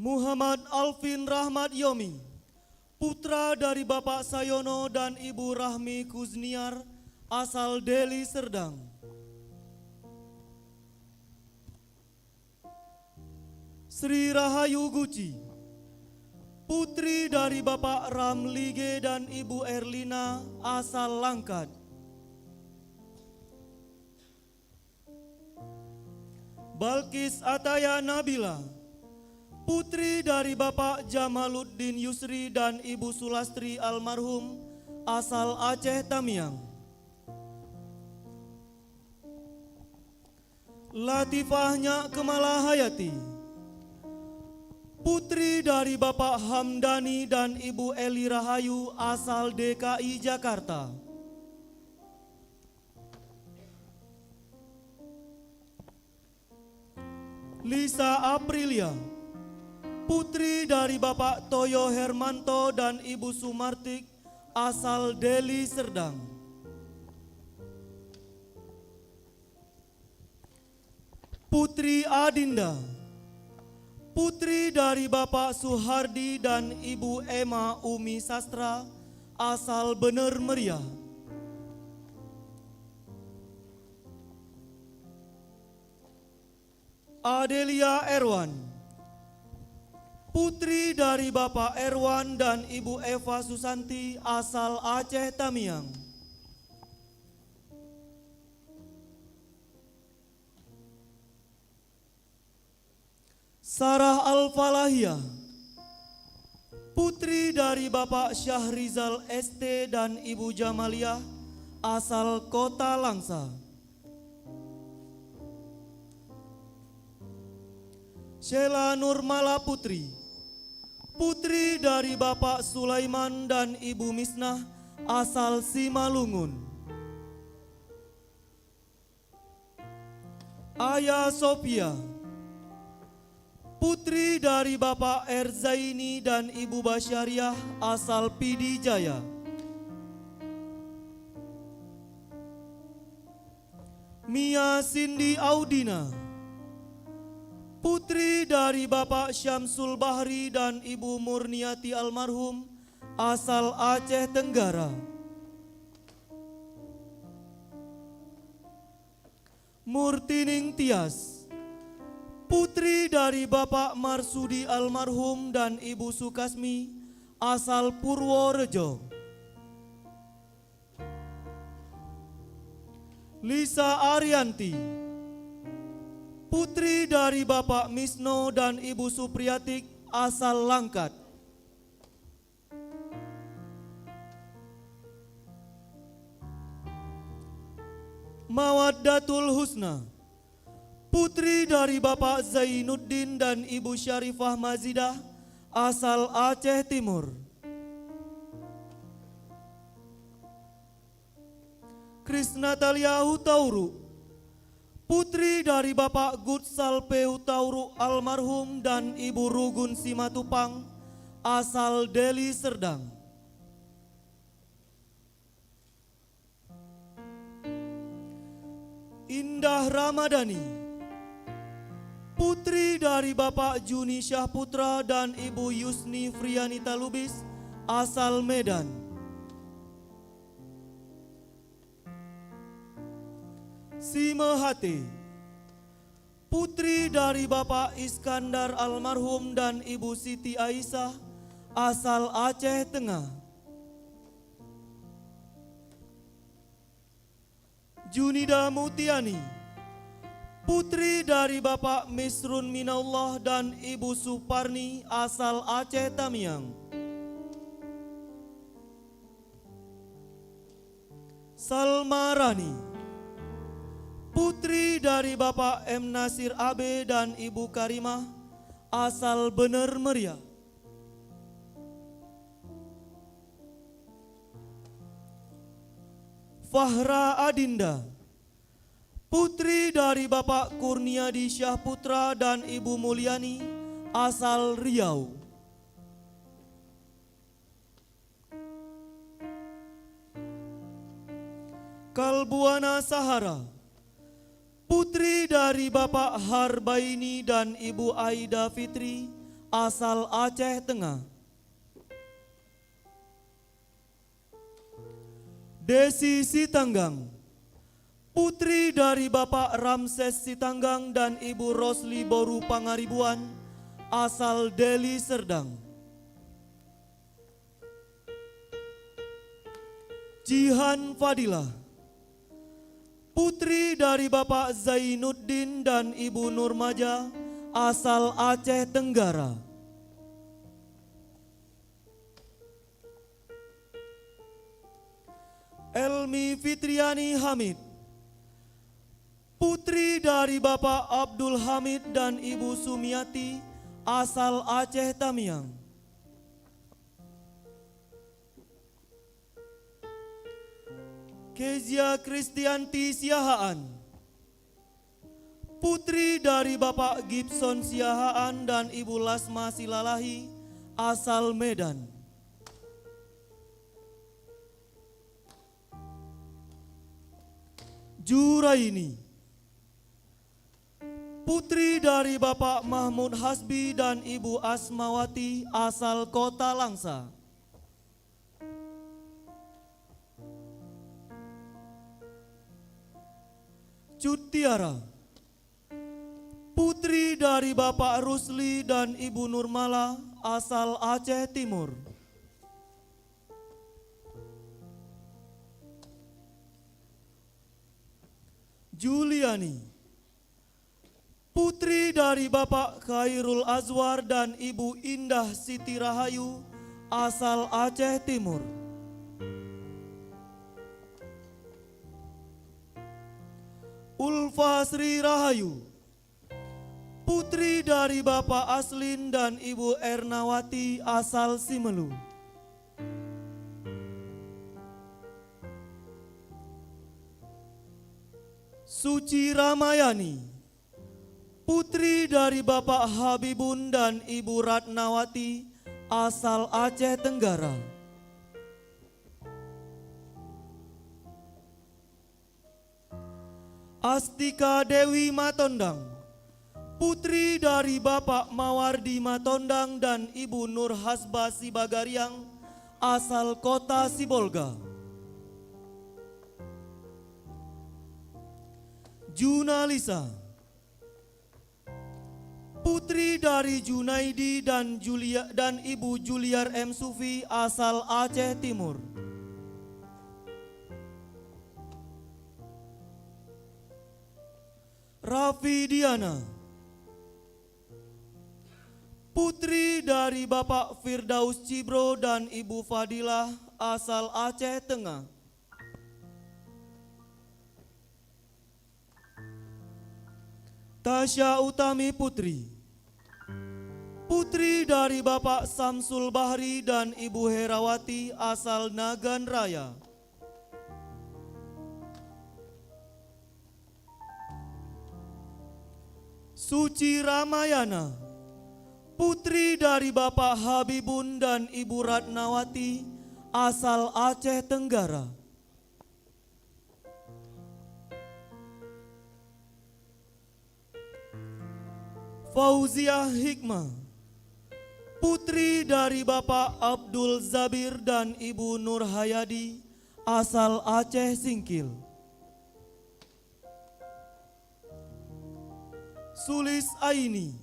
A: Muhammad Alvin Rahmat Yomi, putra dari Bapak Sayono dan Ibu Rahmi Kuzniar, asal Deli Serdang. Sri Rahayu Guci, putri dari Bapak Ramlige dan Ibu Erlina, asal Langkat. Balkis Ataya Nabila, putri dari Bapak Jamaluddin Yusri dan Ibu Sulastri almarhum, asal Aceh Tamiang. Latifah Nyak Kemala Hayati, putri dari Bapak Hamdani dan Ibu Eli Rahayu, asal DKI Jakarta. Lisa Aprilia, putri dari Bapak Toyo Hermanto dan Ibu Sumartik, asal Deli Serdang. Putri Adinda, putri dari Bapak Suhardi dan Ibu Emma Umi Sastra, asal Bener Meriah. Adelia Erwan, putri dari Bapak Erwan dan Ibu Eva Susanti, asal Aceh Tamiang. Sarah Al-Falahiyah, putri dari Bapak Syahrizal ST dan Ibu Jamaliah, asal Kota Langsa. Sheila Nurmala Putri, putri dari Bapak Sulaiman dan Ibu Misnah, asal Simalungun. Ayah Sophia, putri dari Bapak Erzaini dan Ibu Basyariah, asal Pidi Jaya. Mia Cindy Audina, putri dari Bapak Syamsul Bahri dan Ibu Murniati almarhum, asal Aceh Tenggara. Murtining Tias, putri dari Bapak Marsudi almarhum dan Ibu Sukasmi, asal Purworejo. Lisa Arianti, putri dari Bapak Misno dan Ibu Supriyatik, asal Langkat. Mawaddatul Husna, putri dari Bapak Zainuddin dan Ibu Syarifah Mazidah, asal Aceh Timur. Krisnatalia Hutauru, putri dari Bapak Gutsal P. Hutauru almarhum dan Ibu Rugun Simatupang, asal Deli Serdang. Indah Ramadhani, Putri dari Bapak Juni Syahputra dan Ibu Yusni Frianita Lubis, asal Medan. Simehati, putri dari Bapak Iskandar almarhum dan Ibu Siti Aisyah, asal Aceh Tengah. Junida Mutiani, putri dari Bapak Misrun Minallah dan Ibu Suparni, asal Aceh Tamiang. Salma Rani, putri dari Bapak M. Nasir Abe dan Ibu Karimah, asal Bener Meriah. Fahra Adinda, putri dari Bapak Kurniadi Syahputra dan Ibu Mulyani, asal Riau. Kalbuana Sahara, putri dari Bapak Harbaini dan Ibu Aida Fitri, asal Aceh Tengah. Desi Sitanggang, putri dari Bapak Ramses Sitanggang dan Ibu Rosli Boru Pangaribuan, asal Deli Serdang. Jihan Fadilah, putri dari Bapak Zainuddin dan Ibu Nurmaja, asal Aceh Tenggara. Elmi Fitriani Hamid, putri dari Bapak Abdul Hamid dan Ibu Sumiati, asal Aceh Tamiang. Kezia Kristianti Siahaan, putri dari Bapak Gibson Siahaan dan Ibu Lasma Silalahi, asal Medan. Juraini, putri dari Bapak Mahmud Hasbi dan Ibu Asmawati, asal Kota Langsa. Cutiara, putri dari Bapak Rusli dan Ibu Nurmala, asal Aceh Timur. Juliani, putri dari Bapak Khairul Azwar dan Ibu Indah Siti Rahayu, asal Aceh Timur. Ulfa Sri Rahayu, putri dari Bapak Aslin dan Ibu Ernawati, asal Simelu. Suci Ramayani, putri dari Bapak Habibun dan Ibu Ratnawati, asal Aceh Tenggara. Astika Dewi Matondang, putri dari Bapak Mawardi Matondang dan Ibu Nur Hasba Sibagariang, asal Kota Sibolga. Junalisa, putri dari Junaidi dan Ibu Juliar M. Sufi, asal Aceh Timur. Raffi Diana, putri dari Bapak Firdaus Cibro dan Ibu Fadilah, asal Aceh Tengah. Tasya Utami Putri, putri dari Bapak Samsul Bahri dan Ibu Herawati, asal Nagan Raya. Suci Ramayana, putri dari Bapak Habibun dan Ibu Ratnawati, asal Aceh Tenggara. Fauziah Hikmah, putri dari Bapak Abdul Zabir dan Ibu Nur Hayadi, asal Aceh Singkil. Sulis Aini,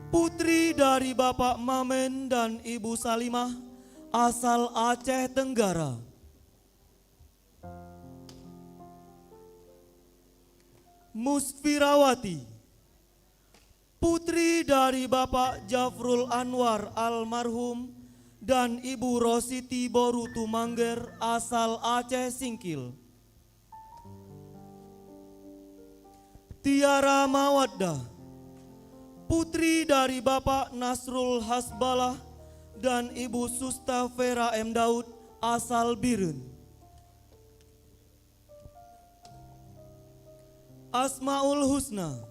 A: putri dari Bapak Mamen dan Ibu Salimah, asal Aceh Tenggara. Musfirawati, putri dari Bapak Jafrul Anwar almarhum dan Ibu Rositi Borutu Mangger, asal Aceh Singkil. Tiara Mawaddah, putri dari Bapak Nasrul Hasbalah dan Ibu Susta Vera M. Daud, asal Birun. Asmaul Husna,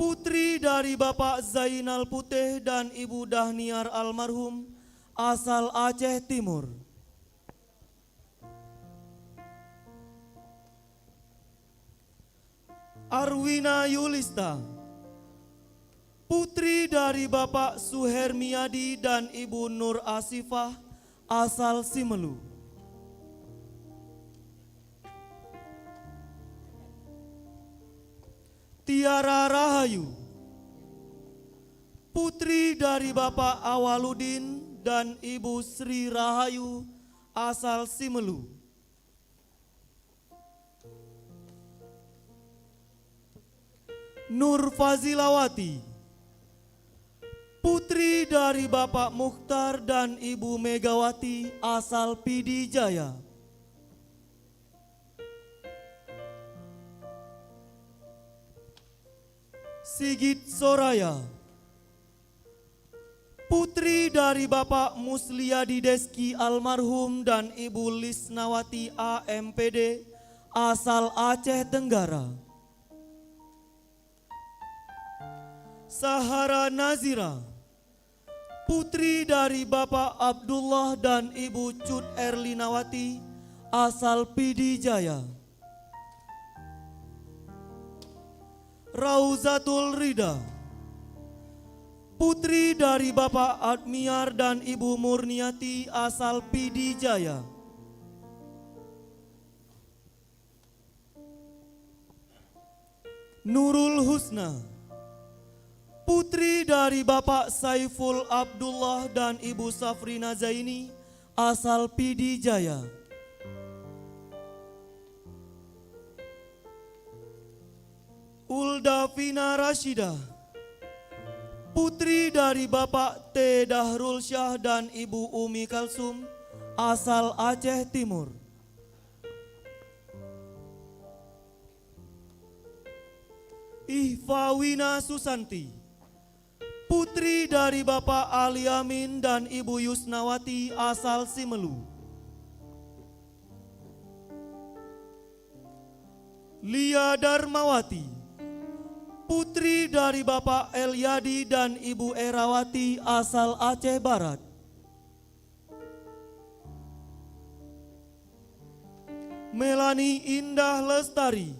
A: putri dari Bapak Zainal Putih dan Ibu Dahniar almarhum, asal Aceh Timur. Arwina Yulista, putri dari Bapak Suhermiadi dan Ibu Nur Asifah, asal Simelu. Tiara Rahayu, putri dari Bapak Awaludin dan Ibu Sri Rahayu, asal Simelu. Nur Fazilawati, putri dari Bapak Mukhtar dan Ibu Megawati, asal Pidi Jaya. Sigit Soraya, putri dari Bapak Musliyadi Deski almarhum dan Ibu Lisnawati AMPD, asal Aceh Tenggara. Sahara Nazira, putri dari Bapak Abdullah dan Ibu Cut Erlinawati, asal Pidi Jaya. Rauzatul Rida, putri dari Bapak Admiar dan Ibu Murniati, asal Pidi Jaya. Nurul Husna, putri dari Bapak Saiful Abdullah dan Ibu Safrina Zaini, asal Pidi Jaya. Uldafina Rashidah, putri dari Bapak T. Dahrul Syah dan Ibu Umi Kalsum, asal Aceh Timur. Ihfawina Susanti, putri dari Bapak Ali Amin dan Ibu Yusnawati, asal Simelu. Lia Darmawati, putri dari Bapak Elyadi dan Ibu Erawati, asal Aceh Barat. Melani Indah Lestari,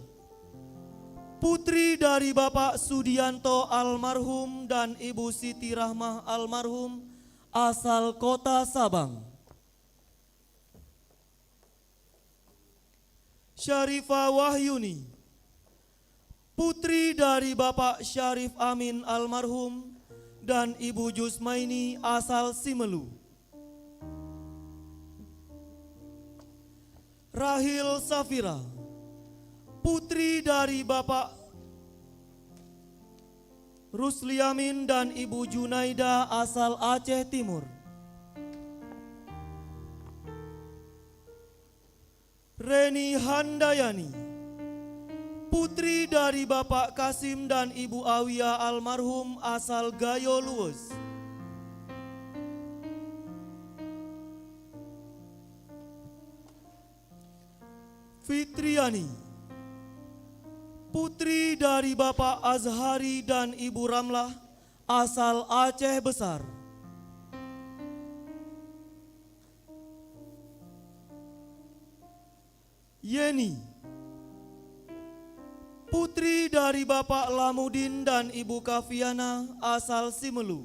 A: putri dari Bapak Sudianto almarhum dan Ibu Siti Rahmah almarhum, asal Kota Sabang. Syarifah Wahyuni, putri dari Bapak Syarif Amin almarhum dan Ibu Jusmaini, asal Simelu. Rahil Safira, putri dari Bapak Rusliamin dan Ibu Junaida, asal Aceh Timur. Reni Handayani, putri dari Bapak Kasim dan Ibu Awia almarhum, asal Gayo Luwes. Fitriani, putri dari Bapak Azhari dan Ibu Ramlah, asal Aceh Besar. Yeni, Putri dari Bapak Lamudin dan Ibu Kaviana asal Simelu.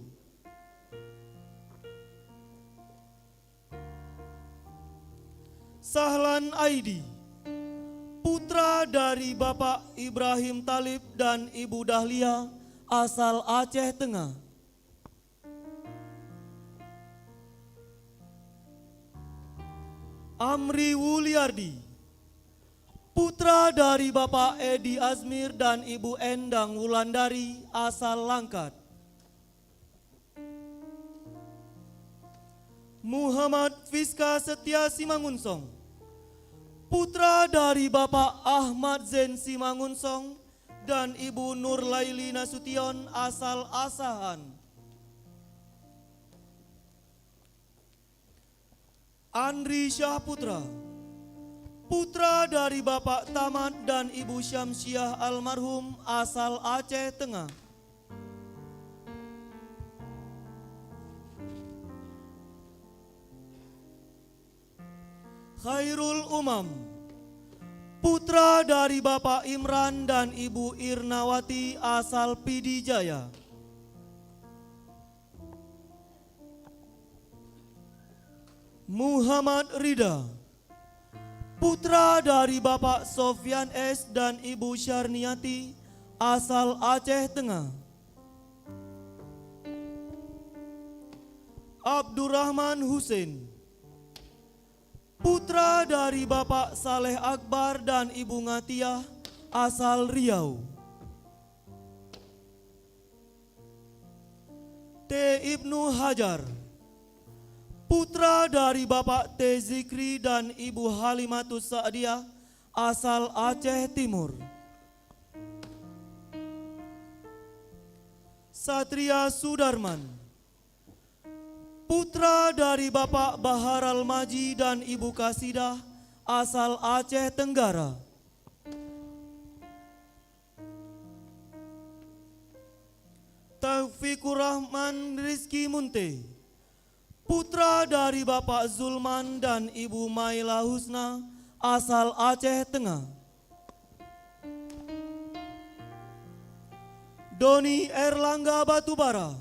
A: Sahlan Aidi, putra dari Bapak Ibrahim Talib dan Ibu Dahlia asal Aceh Tengah. Amri Wuliardi, putra dari Bapak Edi Azmir dan Ibu Endang Wulandari asal Langkat. Muhammad Fiska Setia Simangunsong, putra dari Bapak Ahmad Zen Simangunsong dan Ibu Nur Laili Nasution asal Asahan. Andri Syahputra, putra dari Bapak Tamat dan Ibu Syamsiah almarhum asal Aceh Tengah. Khairul Umam, putra dari Bapak Imran dan Ibu Irnawati asal Pidijaya. Muhammad Rida, putra dari Bapak Sofyan S dan Ibu Syarniati asal Aceh Tengah. Abdurrahman Hussein, putra dari Bapak Saleh Akbar dan Ibu Ngatiah asal Riau. T. Ibnu Hajar, putra dari Bapak T. Zikri dan Ibu Halimatus Sa'diyah asal Aceh Timur. Satria Sudarman, putra dari Bapak Bahar Al-Maji dan Ibu Kasidah asal Aceh Tenggara. Taufikur Rahman Rizki Munte, putra dari Bapak Zulman dan Ibu Maila Husna asal Aceh Tengah. Doni Erlangga Batubara,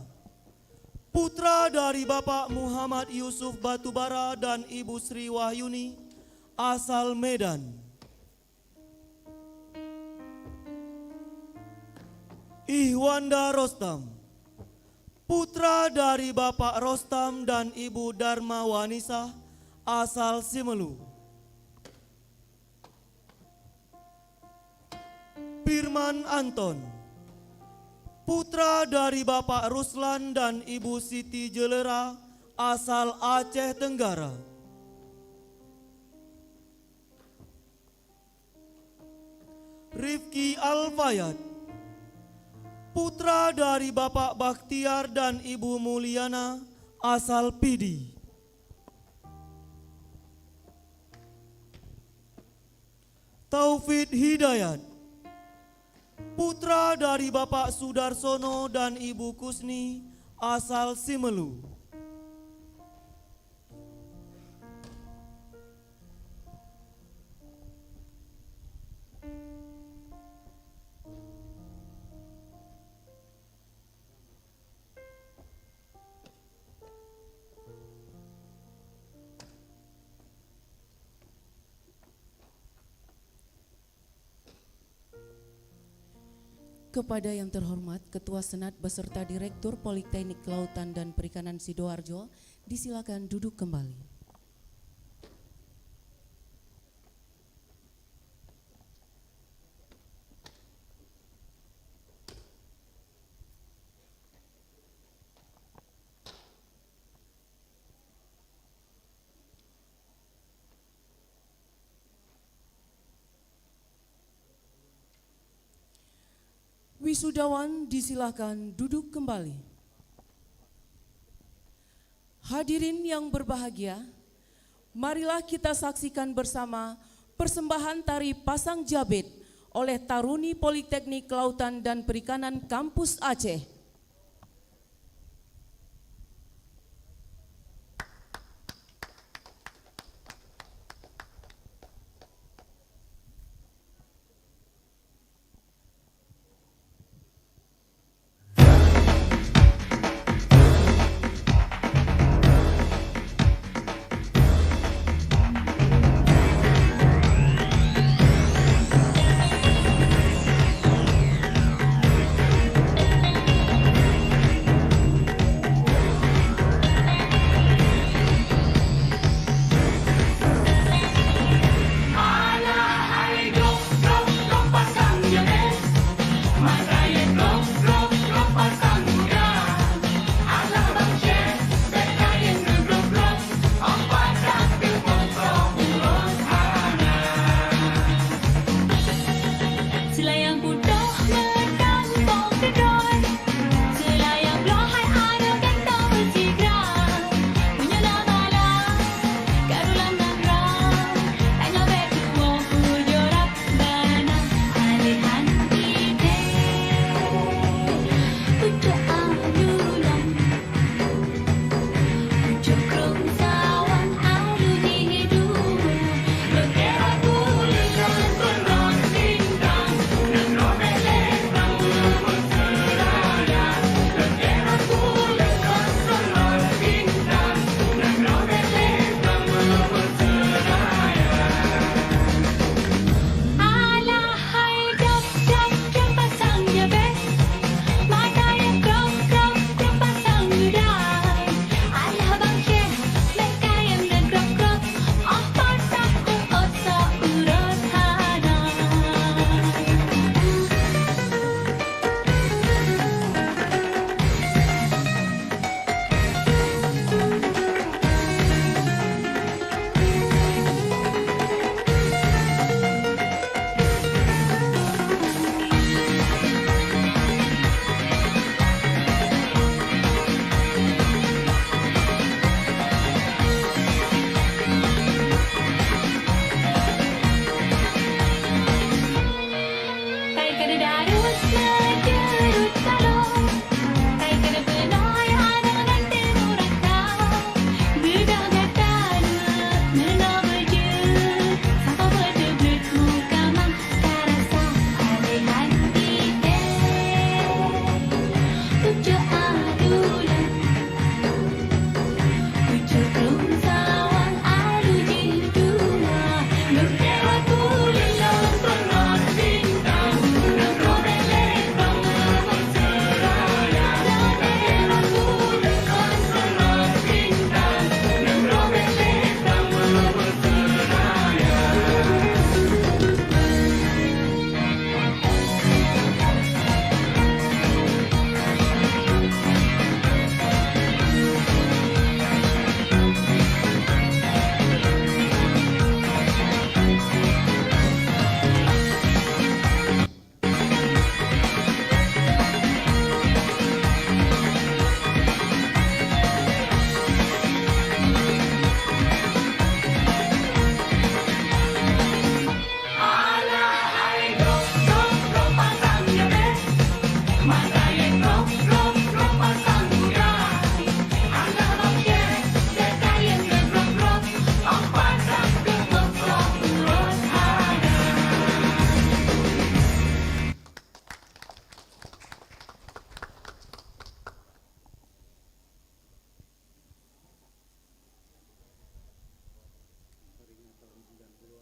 A: putra dari Bapak Muhammad Yusuf Batubara dan Ibu Sri Wahyuni asal Medan. Ihwanda Rostam, putra dari Bapak Rostam dan Ibu Dharma Wanisa asal Simelu. Firman Anton, putra dari Bapak Ruslan dan Ibu Siti Jelera asal Aceh Tenggara. Rifki Alfayat, putra dari Bapak Bakhtiar dan Ibu Mulyana asal Pidi. Taufik Hidayat, putra dari Bapak Sudarsono dan Ibu Kusni asal Simelu.
D: Kepada yang terhormat Ketua Senat beserta Direktur Politeknik Kelautan dan Perikanan Sidoarjo, disilakan duduk kembali. Wisudawan disilakan duduk kembali. Hadirin yang berbahagia, marilah kita saksikan bersama persembahan tari Pasang Jabet oleh Taruni Politeknik Kelautan dan Perikanan Kampus Aceh.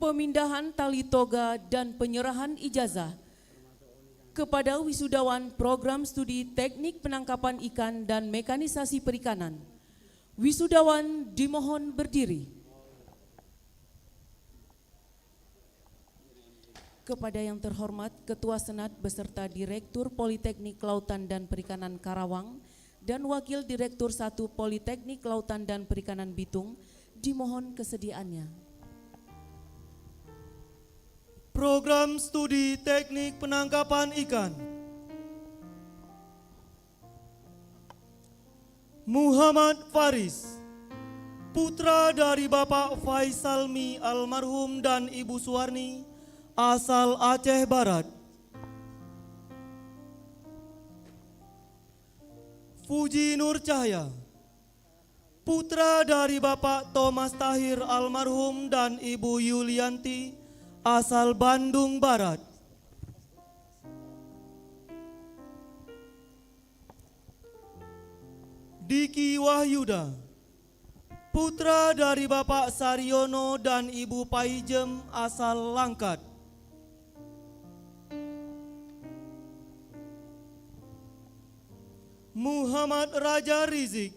D: Pemindahan tali toga dan penyerahan ijazah kepada wisudawan program studi teknik penangkapan ikan dan mekanisasi perikanan. Wisudawan dimohon berdiri. Kepada yang terhormat Ketua Senat beserta Direktur Politeknik Kelautan dan Perikanan Karawang dan Wakil Direktur 1 Politeknik Kelautan dan Perikanan Bitung, dimohon kesediaannya.
A: Program Studi Teknik Penangkapan Ikan. Muhammad Faris, putra dari Bapak Faisalmi almarhum dan Ibu Suwarni, asal Aceh Barat. Fuji Nur Cahya, putra dari Bapak Thomas Tahir almarhum dan Ibu Yulianti, asal Bandung Barat. Diki Wahyuda, putra dari Bapak Saryono dan Ibu Paijem, asal Langkat. Muhammad Raja Rizik,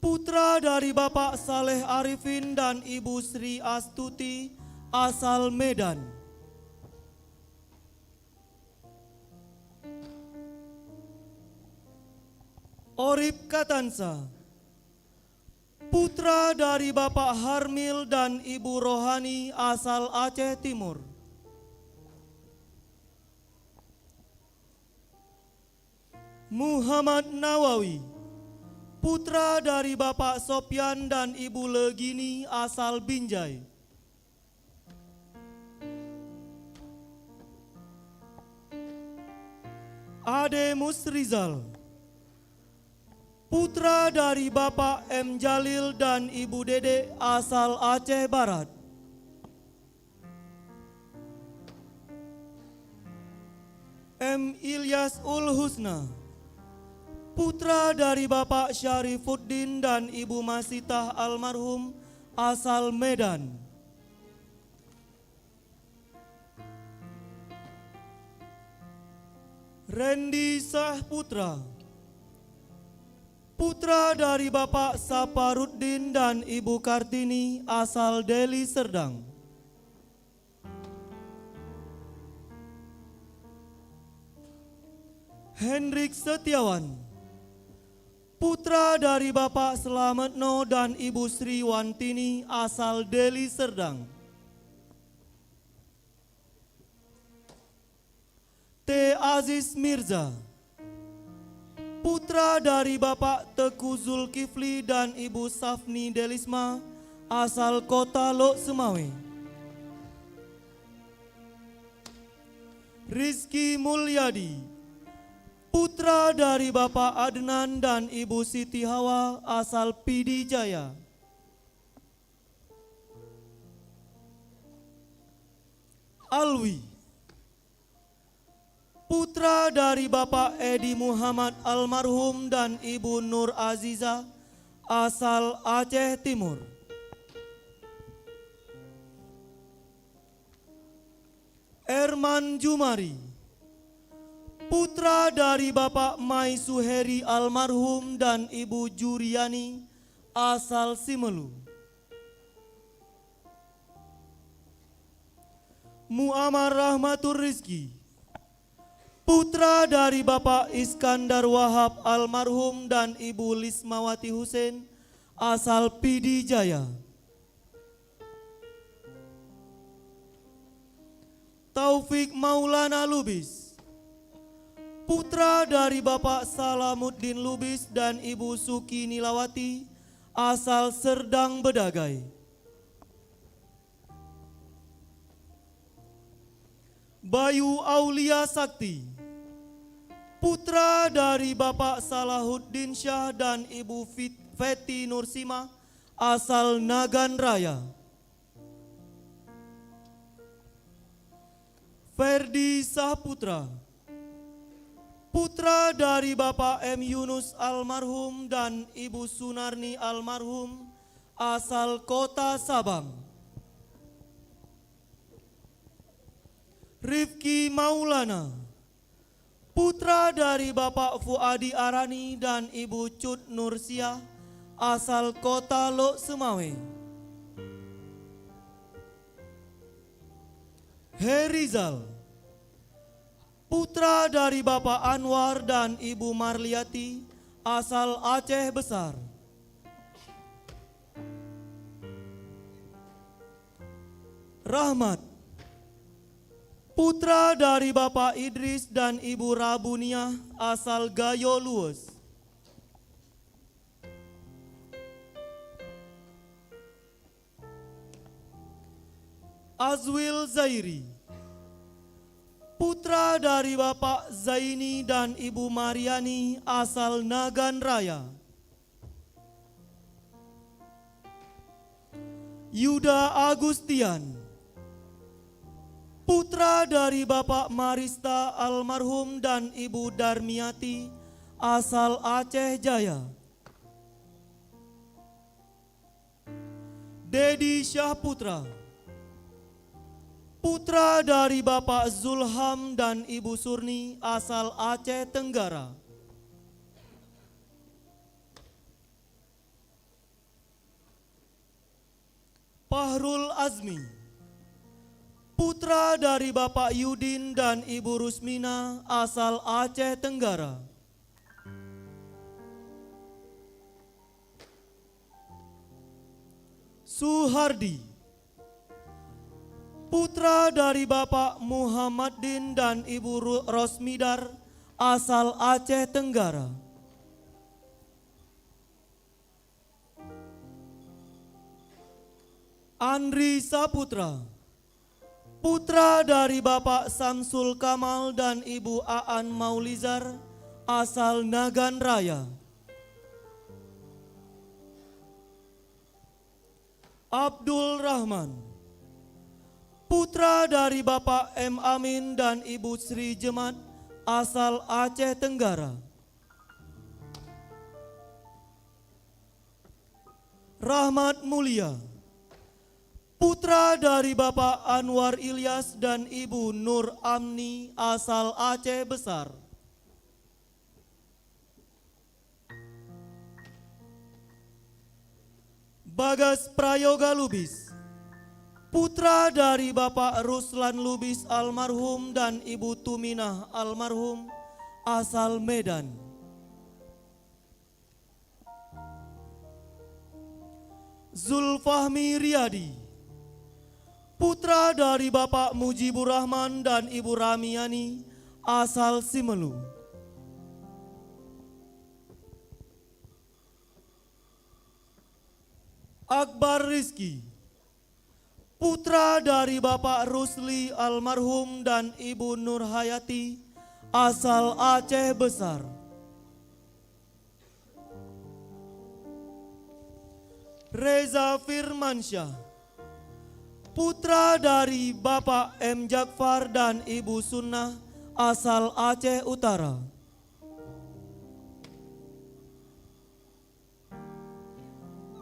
A: putra dari Bapak Saleh Arifin dan Ibu Sri Astuti, asal Medan. Orip Katansa, putra dari Bapak Harmil dan Ibu Rohani, asal Aceh Timur. Muhammad Nawawi, putra dari Bapak Sopyan dan Ibu Legini, asal Binjai. Ade Musrizal, putra dari Bapak M. Jalil dan Ibu Dede, asal Aceh Barat. M. Ilyas Ul Husna, putra dari Bapak Syarifuddin dan Ibu Masitah almarhum, asal Medan. Randy Sahputra, putra dari Bapak Saparuddin dan Ibu Kartini, asal Deli Serdang. Hendrik Setiawan, putra dari Bapak Slametno dan Ibu Sri Wantini, asal Deli Serdang. T. Aziz Mirza, putra dari Bapak Teku Zulkifli dan Ibu Safni Delisma, asal Kota Lok Semawe. Rizky Mulyadi, putra dari Bapak Adnan dan Ibu Siti Hawa asal Pidi Jaya. Alwi, putra dari Bapak Edi Muhammad almarhum dan Ibu Nur Aziza asal Aceh Timur. Erman Jumari, putra dari Bapak Mai Suheri almarhum dan Ibu Juriani asal Simelu. Muammar Rahmatur Rizki, putra dari Bapak Iskandar Wahab almarhum dan Ibu Lismawati Hussein asal Pidi Jaya. Taufik Maulana Lubis, putra dari Bapak Salamuddin Lubis dan Ibu Suki Nilawati asal Serdang Bedagai. Bayu Aulia Sakti, putra dari Bapak Salahuddin Syah dan Ibu Feti Nursima asal Nagan Raya. Ferdi Saputra, putra dari Bapak M. Yunus almarhum dan Ibu Sunarni almarhum asal Kota Sabang. Rifki Maulana, putra dari Bapak Fuadi Arani dan Ibu Cut Nursiah asal Kota Lok Semawe. Herizal, putra dari Bapak Anwar dan Ibu Marliati asal Aceh Besar. Rahmat, putra dari Bapak Idris dan Ibu Rabunia asal Gayo Luwes. Azwil Zairi, putra dari Bapak Zaini dan Ibu Mariani asal Nagan Raya. Yuda Agustian, putra dari Bapak Marista almarhum dan Ibu Darmiati asal Aceh Jaya. Dedi Syahputra, putra dari Bapak Zulham dan Ibu Surni asal Aceh Tenggara. Fahrul Azmi, putra dari Bapak Yudin dan Ibu Rusmina asal Aceh Tenggara. Suhardi, putra dari Bapak Muhammadin dan Ibu Rosmidar asal Aceh Tenggara. Andri Saputra, putra dari Bapak Samsul Kamal dan Ibu Aan Maulizar asal Nagan Raya. Abdul Rahman, putra dari Bapak M. Amin dan Ibu Sri Jemat asal Aceh Tenggara. Rahmat Mulia, putra dari Bapak Anwar Ilyas dan Ibu Nur Amni asal Aceh Besar. Bagas Prayoga Lubis, putra dari Bapak Ruslan Lubis almarhum dan Ibu Tuminah almarhum asal Medan. Zulfahmi Riyadi, putra dari Bapak Mujibur Rahman dan Ibu Ramiani asal Simelu. Akbar Rizki, putra dari Bapak Rusli almarhum dan Ibu Nurhayati, asal Aceh Besar. Reza Firmansyah, putra dari Bapak M. Jakfar dan Ibu Sunnah, asal Aceh Utara.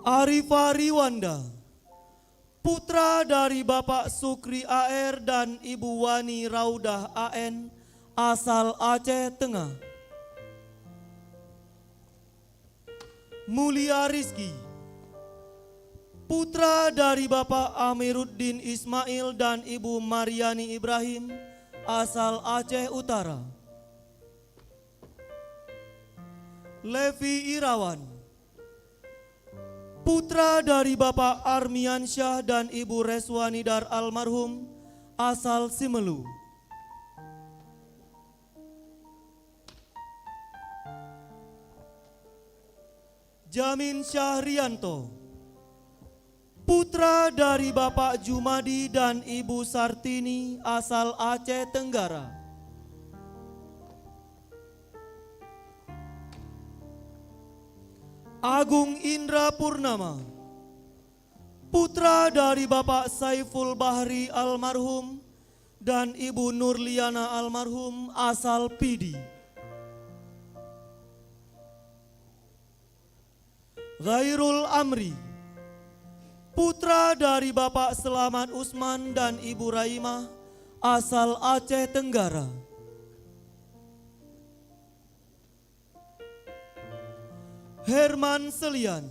A: Arifah Riwanda, putra dari Bapak Sukri AR dan Ibu Wani Raudah AN, asal Aceh Tengah. Mulia Rizki, putra dari Bapak Amiruddin Ismail dan Ibu Mariani Ibrahim, asal Aceh Utara. Levi Irawan, putra dari Bapak Armiansyah dan Ibu Reswani Dar almarhum, asal Simelu. Jamin Syahrianto, putra dari Bapak Jumadi dan Ibu Sartini, asal Aceh Tenggara. Agung Indra Purnama, putra dari Bapak Saiful Bahri almarhum dan Ibu Nurliana almarhum, asal Pidi. Ghairul Amri, putra dari Bapak Selamat Usman dan Ibu Raimah, asal Aceh Tenggara. Herman Selian,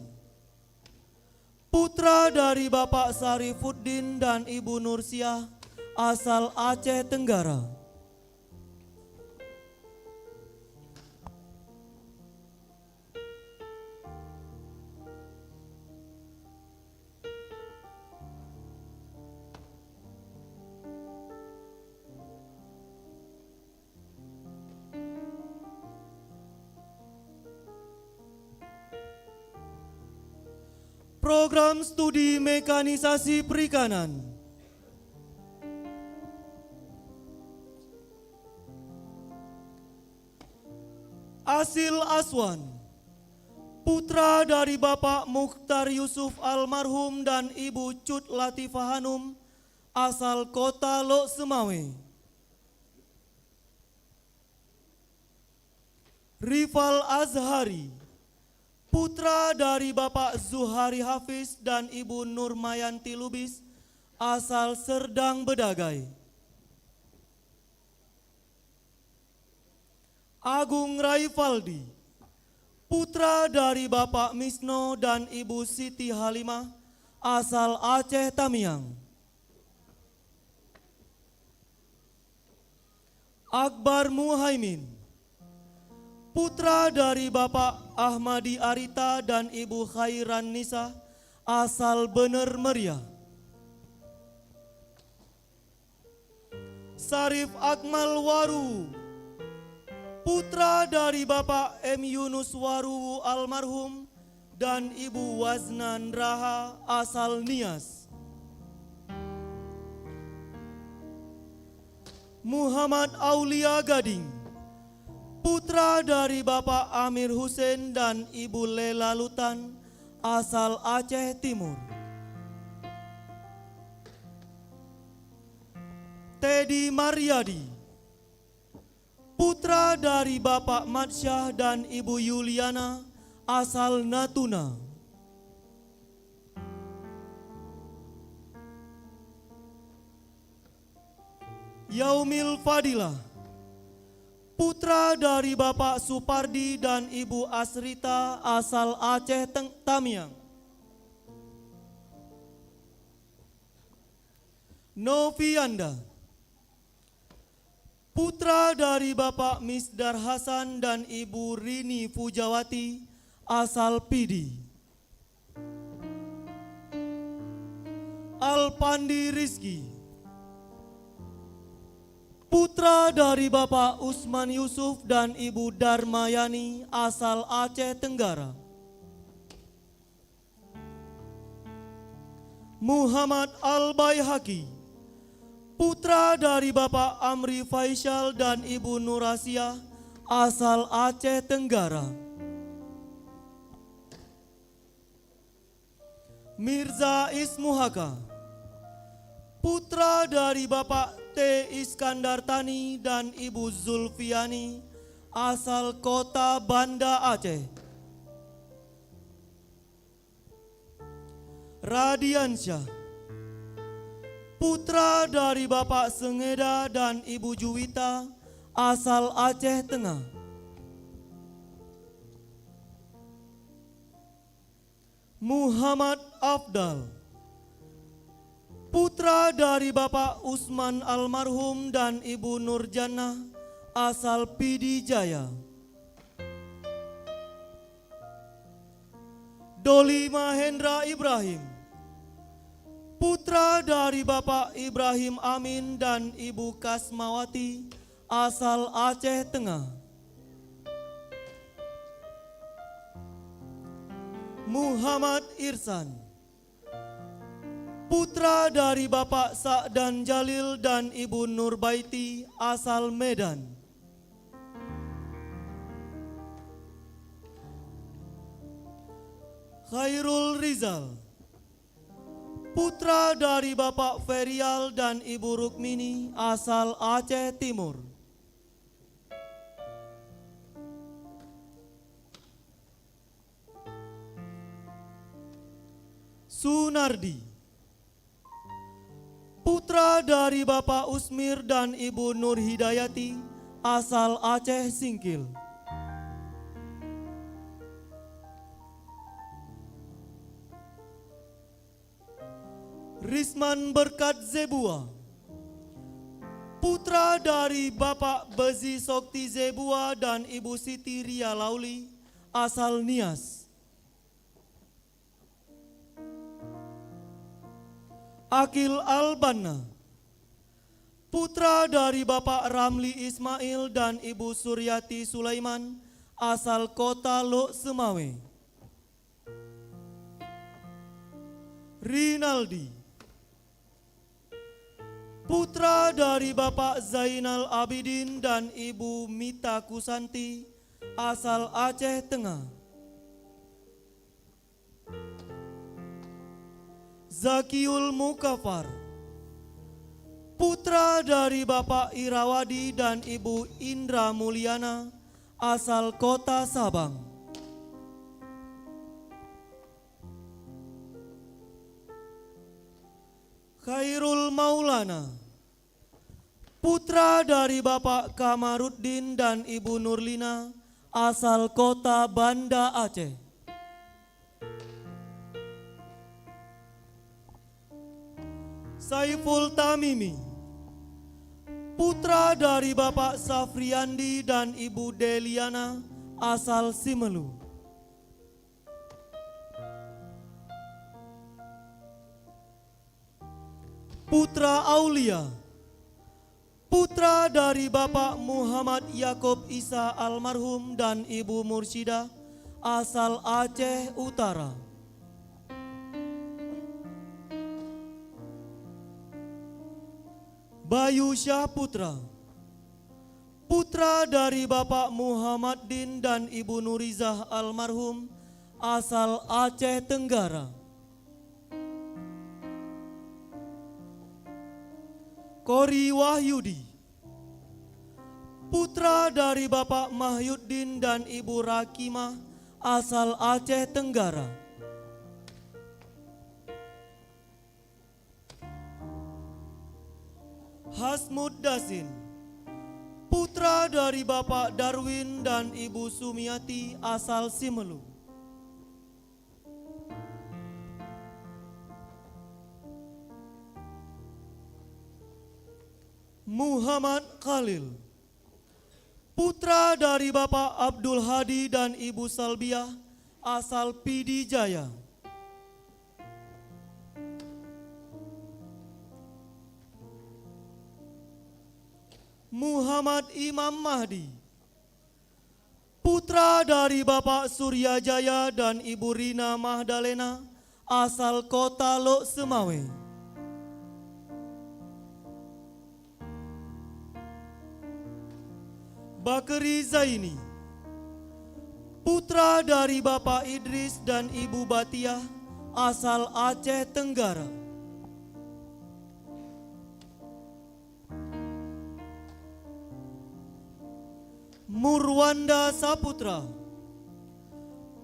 A: putra dari Bapak Sarifuddin dan Ibu Nursiah, asal Aceh Tenggara. Program Studi Mekanisasi Perikanan. Asil Aswan, putra dari Bapak Mukhtar Yusuf almarhum dan Ibu Cut Latifah Hanum, asal Kota Lok Semawe. Rifal Azhari, putra dari Bapak Zuhari Hafiz dan Ibu Nurmayanti Lubis, asal Serdang Bedagai. Agung Raifaldi, putra dari Bapak Misno dan Ibu Siti Halimah, asal Aceh Tamiang. Akbar Muhaimin, putra dari Bapak Ahmadi Arita dan Ibu Khairan Nisa, asal Bener Meriah. Sarif Akmal Waru, putra dari Bapak M. Yunus Waru almarhum dan Ibu Waznan Raha, asal Nias. Muhammad Aulia Gading, putra dari Bapak Amir Hussein dan Ibu Lela Lutan, asal Aceh Timur. Teddy Mariadi, putra dari Bapak Matsyah dan Ibu Yuliana, asal Natuna. Yaumil Fadilah, putra dari Bapak Supardi dan Ibu Asrita, asal Aceh Tamiang. Novianda, putra dari Bapak Misdar Hasan dan Ibu Rini Fujawati, asal Pidi. Alpandi Rizki, putra dari Bapak Usman Yusuf dan Ibu Darmayani, asal Aceh Tenggara. Muhammad Al-Baihaqi, putra dari Bapak Amri Faisal dan Ibu Nurasia, asal Aceh Tenggara. Mirza Ismuhaka, putra dari Bapak T. Iskandar Tani dan Ibu Zulfiani, asal kota Banda Aceh. Radiansyah, putra dari Bapak Sengeda dan Ibu Juwita, asal Aceh Tengah. Muhammad Afdal, putra dari Bapak Usman almarhum dan Ibu Nurjannah, asal Pidi Jaya. Doli Mahendra Ibrahim, putra dari Bapak Ibrahim Amin dan Ibu Kasmawati, asal Aceh Tengah. Muhammad Irsan, putra dari Bapak Sa'dan Jalil dan Ibu Nurbaiti, asal Medan. Khairul Rizal, putra dari Bapak Ferial dan Ibu Rukmini, asal Aceh Timur. Sunardi, putra dari Bapak Usmir dan Ibu Nur Hidayati, asal Aceh Singkil. Risman Berkat Zebua, putra dari Bapak Bezi Sokti Zebua dan Ibu Siti Ria Lauli, asal Nias. Akil Albanna, putra dari Bapak Ramli Ismail dan Ibu Suryati Sulaiman, asal kota Lok Semawe. Rinaldi, putra dari Bapak Zainal Abidin dan Ibu Mita Kusanti, asal Aceh Tengah. Zakiul Mukafar, putra dari Bapak Irawadi dan Ibu Indra Mulyana, asal kota Sabang. Khairul Maulana, putra dari Bapak Kamaruddin dan Ibu Nurlina, asal kota Banda Aceh. Saiful Tamimi, putra dari Bapak Safriandi dan Ibu Deliana, asal Simelu. Putra Aulia, putra dari Bapak Muhammad Yakob Isa almarhum dan Ibu Mursyidah, asal Aceh Utara. Bayu Syah Putra, putra dari Bapak Muhammad Din dan Ibu Nurizah almarhum, asal Aceh Tenggara. Kori Wahyudi, putra dari Bapak Mahyuddin dan Ibu Rakimah, asal Aceh Tenggara. Hasmud Dasin, putra dari Bapak Darwin dan Ibu Sumiati, asal Simelu. Muhammad Khalil, putra dari Bapak Abdul Hadi dan Ibu Salbiah, asal Pidi Jaya. Muhammad Imam Mahdi, putra dari Bapak Surya Jaya dan Ibu Rina Mahdalena, asal Kota Lok Semawe. Bakeri Zaini, putra dari Bapak Idris dan Ibu Batiah, asal Aceh Tenggara. Murwanda Saputra,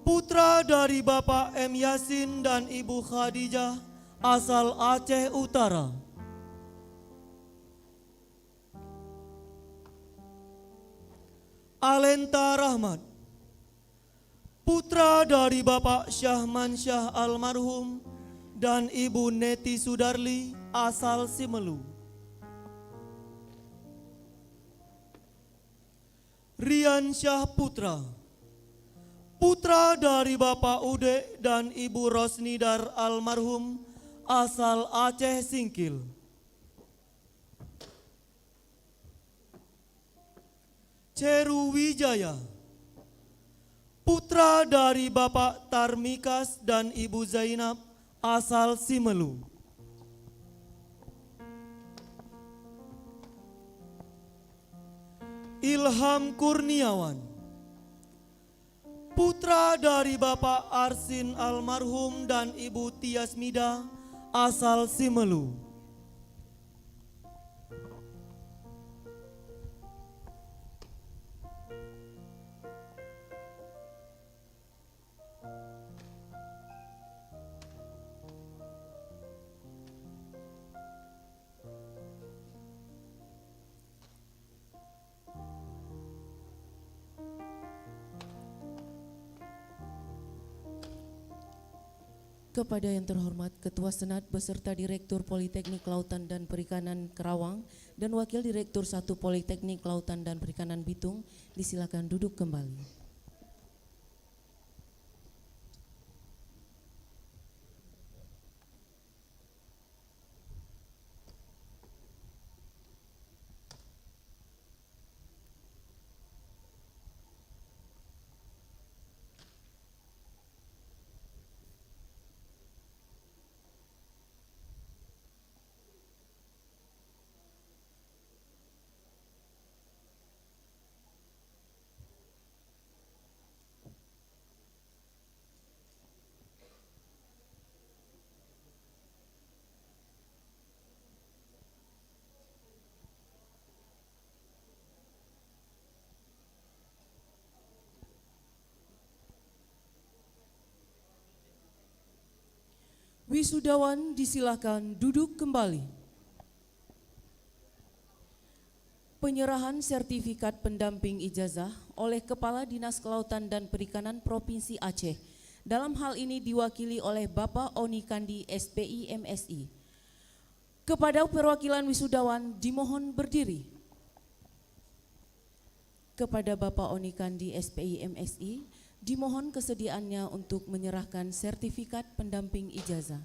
A: putra dari Bapak M. Yasin dan Ibu Khadijah, asal Aceh Utara. Alenta Rahmat, putra dari Bapak Syahman Syah almarhum dan Ibu Neti Sudarli, asal Simelu. Rian Syah Putra, putra dari Bapak Ude dan Ibu Rosnidar almarhum, asal Aceh Singkil. Ceru Wijaya, putra dari Bapak Tarmikas dan Ibu Zainab, asal Simelu. Ilham Kurniawan, putra dari Bapak Arsin almarhum dan Ibu Tiasmida, asal Simelu.
D: Kepada yang terhormat Ketua Senat beserta Direktur Politeknik Kelautan dan Perikanan Kerawang dan Wakil Direktur 1 Politeknik Kelautan dan Perikanan Bitung, disilakan duduk kembali. Wisudawan disilakan duduk kembali. Penyerahan sertifikat pendamping ijazah oleh Kepala Dinas Kelautan dan Perikanan Provinsi Aceh. Dalam hal ini diwakili oleh Bapak Oni Kandi SPI MSI. Kepada perwakilan wisudawan dimohon berdiri. Kepada Bapak Oni Kandi SPI MSI, dimohon kesediaannya untuk menyerahkan sertifikat pendamping ijazah.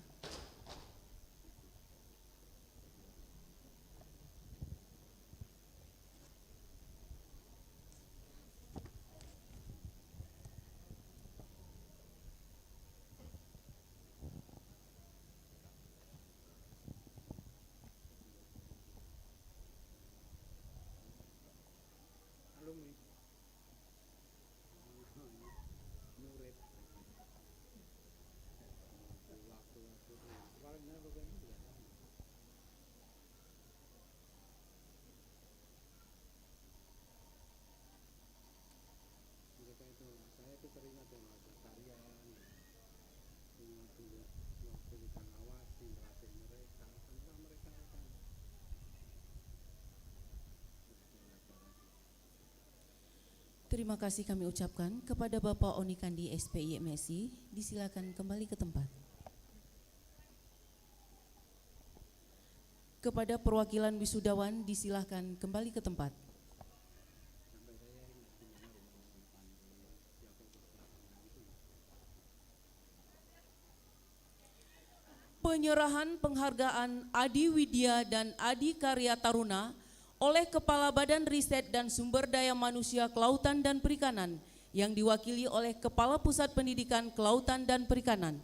D: Terima kasih kami ucapkan kepada Bapak Oni Kandi SPI MSI, disilakan kembali ke tempat. Kepada perwakilan wisudawan disilakan kembali ke tempat. Penyerahan penghargaan Adi Widya dan Adi Karya Taruna oleh Kepala Badan Riset dan Sumber Daya Manusia Kelautan dan Perikanan yang diwakili oleh Kepala Pusat Pendidikan Kelautan dan Perikanan.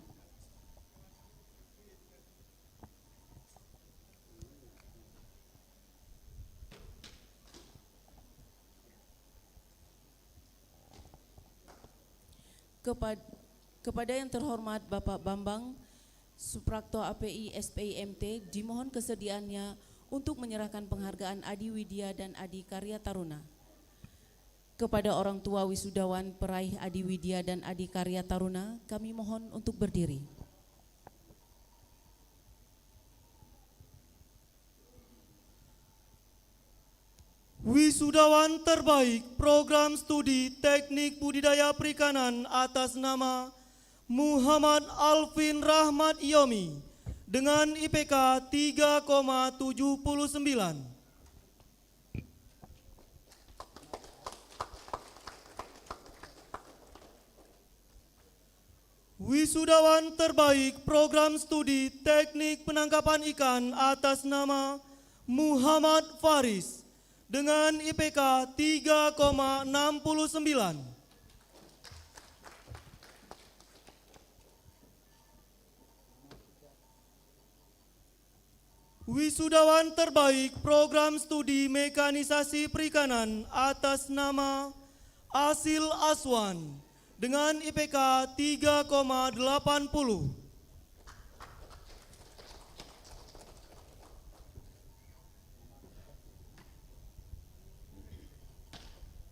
D: Kepada yang terhormat Bapak Bambang Suprakto API SPIMT, dimohon kesediaannya untuk menyerahkan penghargaan Adi Widya dan Adi Karya Taruna. Kepada orang tua wisudawan peraih Adi Widya dan Adi Karya Taruna, kami mohon untuk berdiri.
A: Wisudawan terbaik program studi teknik budidaya perikanan atas nama Muhammad Alvin Rahmat Yomi dengan IPK 3,79. Wisudawan terbaik program studi teknik penangkapan ikan atas nama Muhammad Faris dengan IPK 3,69. Wisudawan terbaik program studi mekanisasi perikanan atas nama Asil Aswan dengan IPK 3,80.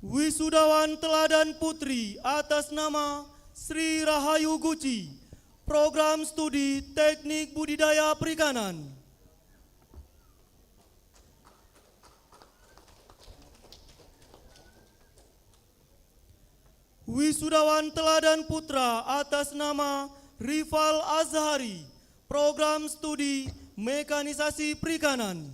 A: Wisudawan teladan putri atas nama Sri Rahayu Guci, program studi teknik budidaya perikanan. Wisudawan teladan putra atas nama Rival Azhari, program studi mekanisasi perikanan.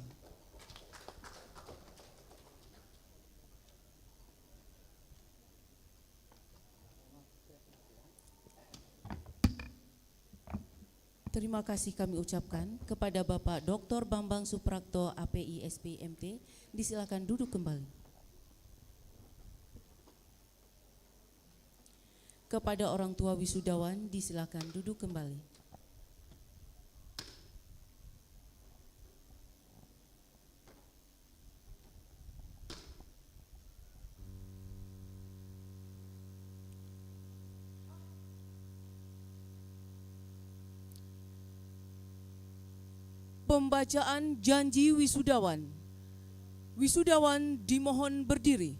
D: Terima kasih kami ucapkan kepada Bapak Dr. Bambang Suprakto API SPIMT. Disilakan duduk kembali. Kepada orang tua wisudawan, disilakan duduk kembali. Pembacaan janji wisudawan. Wisudawan dimohon berdiri.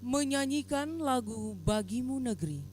D: Menyanyikan lagu Bagimu Negeri.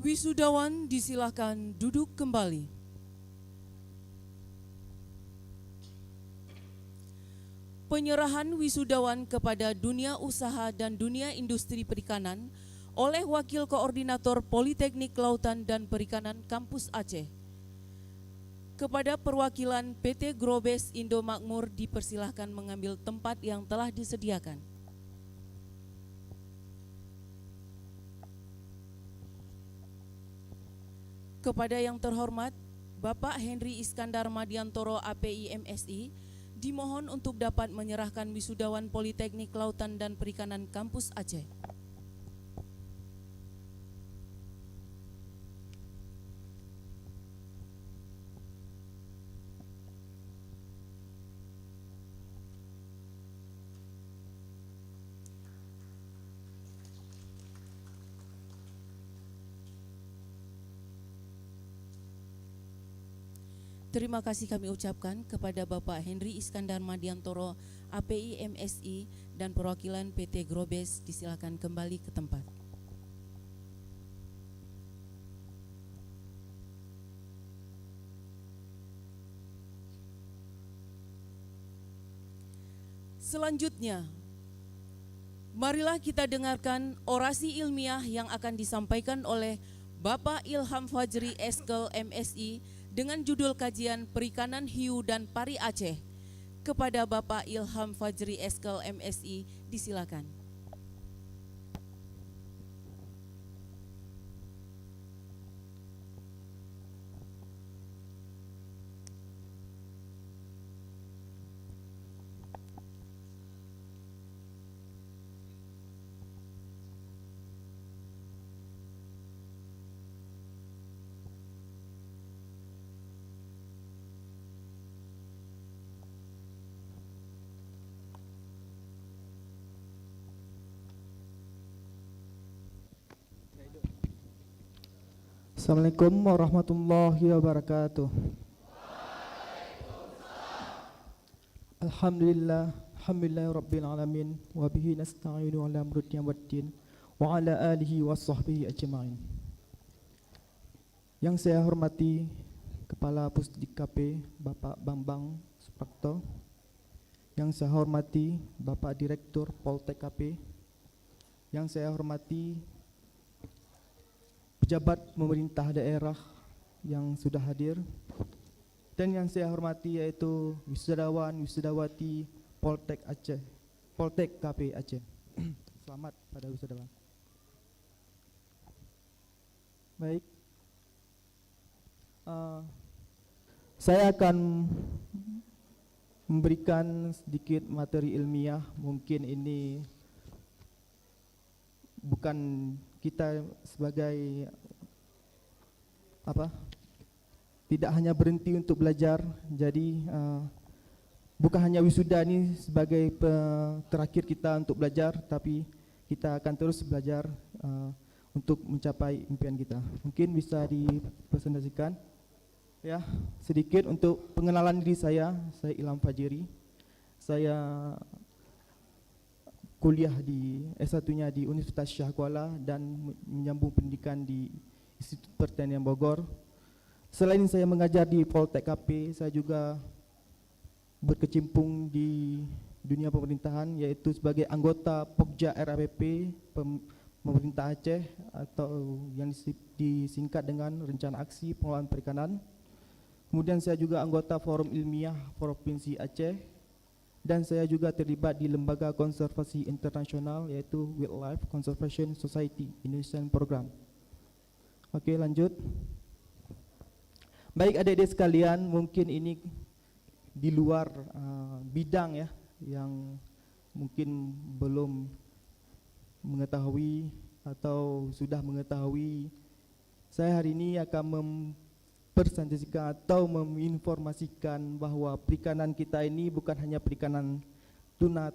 D: Wisudawan disilahkan duduk kembali. Penyerahan wisudawan kepada dunia usaha dan dunia industri perikanan oleh Wakil Koordinator Politeknik Kelautan dan Perikanan Kampus Aceh. Kepada perwakilan PT Grobes Indo Makmur dipersilahkan mengambil tempat yang telah disediakan. Kepada yang terhormat Bapak Henry Iskandar Madiantoro API MSI, dimohon untuk dapat menyerahkan wisudawan Politeknik Kelautan dan Perikanan Kampus Aceh. Terima kasih kami ucapkan kepada Bapak Henry Iskandar Madiantoro API MSI dan perwakilan PT Grobes disilakan kembali ke tempat. Selanjutnya, marilah kita dengarkan orasi ilmiah yang akan disampaikan oleh Bapak Ilham Fajri Eskel MSI dengan judul kajian Perikanan Hiu dan Pari Aceh. Kepada Bapak Ilham Fajri Eskel MSI, disilakan.
I: Assalamualaikum warahmatullahi wabarakatuh. Alhamdulillah, alhamdulillahi rabbil alamin, wa bihi nasta'inu ala amri dunya waddin, wa ala alihi wa sahbihi ajma'in. Yang saya hormati Kepala Pusdik KP Bapak Bambang Suprakto, yang saya hormati Bapak Direktur Poltek KP, yang saya hormati pejabat pemerintah daerah yang sudah hadir, dan yang saya hormati yaitu wisudawan wisudawati Poltek Aceh, Poltek KP Aceh. Selamat pada wisudawan. Baik, saya akan memberikan sedikit materi ilmiah. Mungkin ini bukan kita sebagai tidak hanya berhenti untuk belajar. Jadi bukan hanya wisuda ini sebagai terakhir kita untuk belajar, tapi kita akan terus belajar untuk mencapai impian kita. Mungkin bisa dipresentasikan ya sedikit untuk pengenalan diri saya. Saya Ilham Fajri. Saya kuliah di S1-nya di Universitas Shah Kuala dan menyambung pendidikan di Institut Pertanian Bogor. Selain saya mengajar di Poltek KP, saya juga berkecimpung di dunia pemerintahan, yaitu sebagai anggota Pokja RAPP Pemerintah Aceh atau yang disingkat dengan Rencana Aksi Pengelolaan Perikanan. Kemudian saya juga anggota Forum Ilmiah Provinsi Aceh, dan saya juga terlibat di Lembaga Konservasi Internasional yaitu Wildlife Conservation Society Indonesian Program. Oke, lanjut. Baik adik-adik sekalian, mungkin ini di luar bidang ya, yang mungkin belum mengetahui atau sudah mengetahui. Saya hari ini akan mempresentasikan atau menginformasikan bahwa perikanan kita ini bukan hanya perikanan tuna,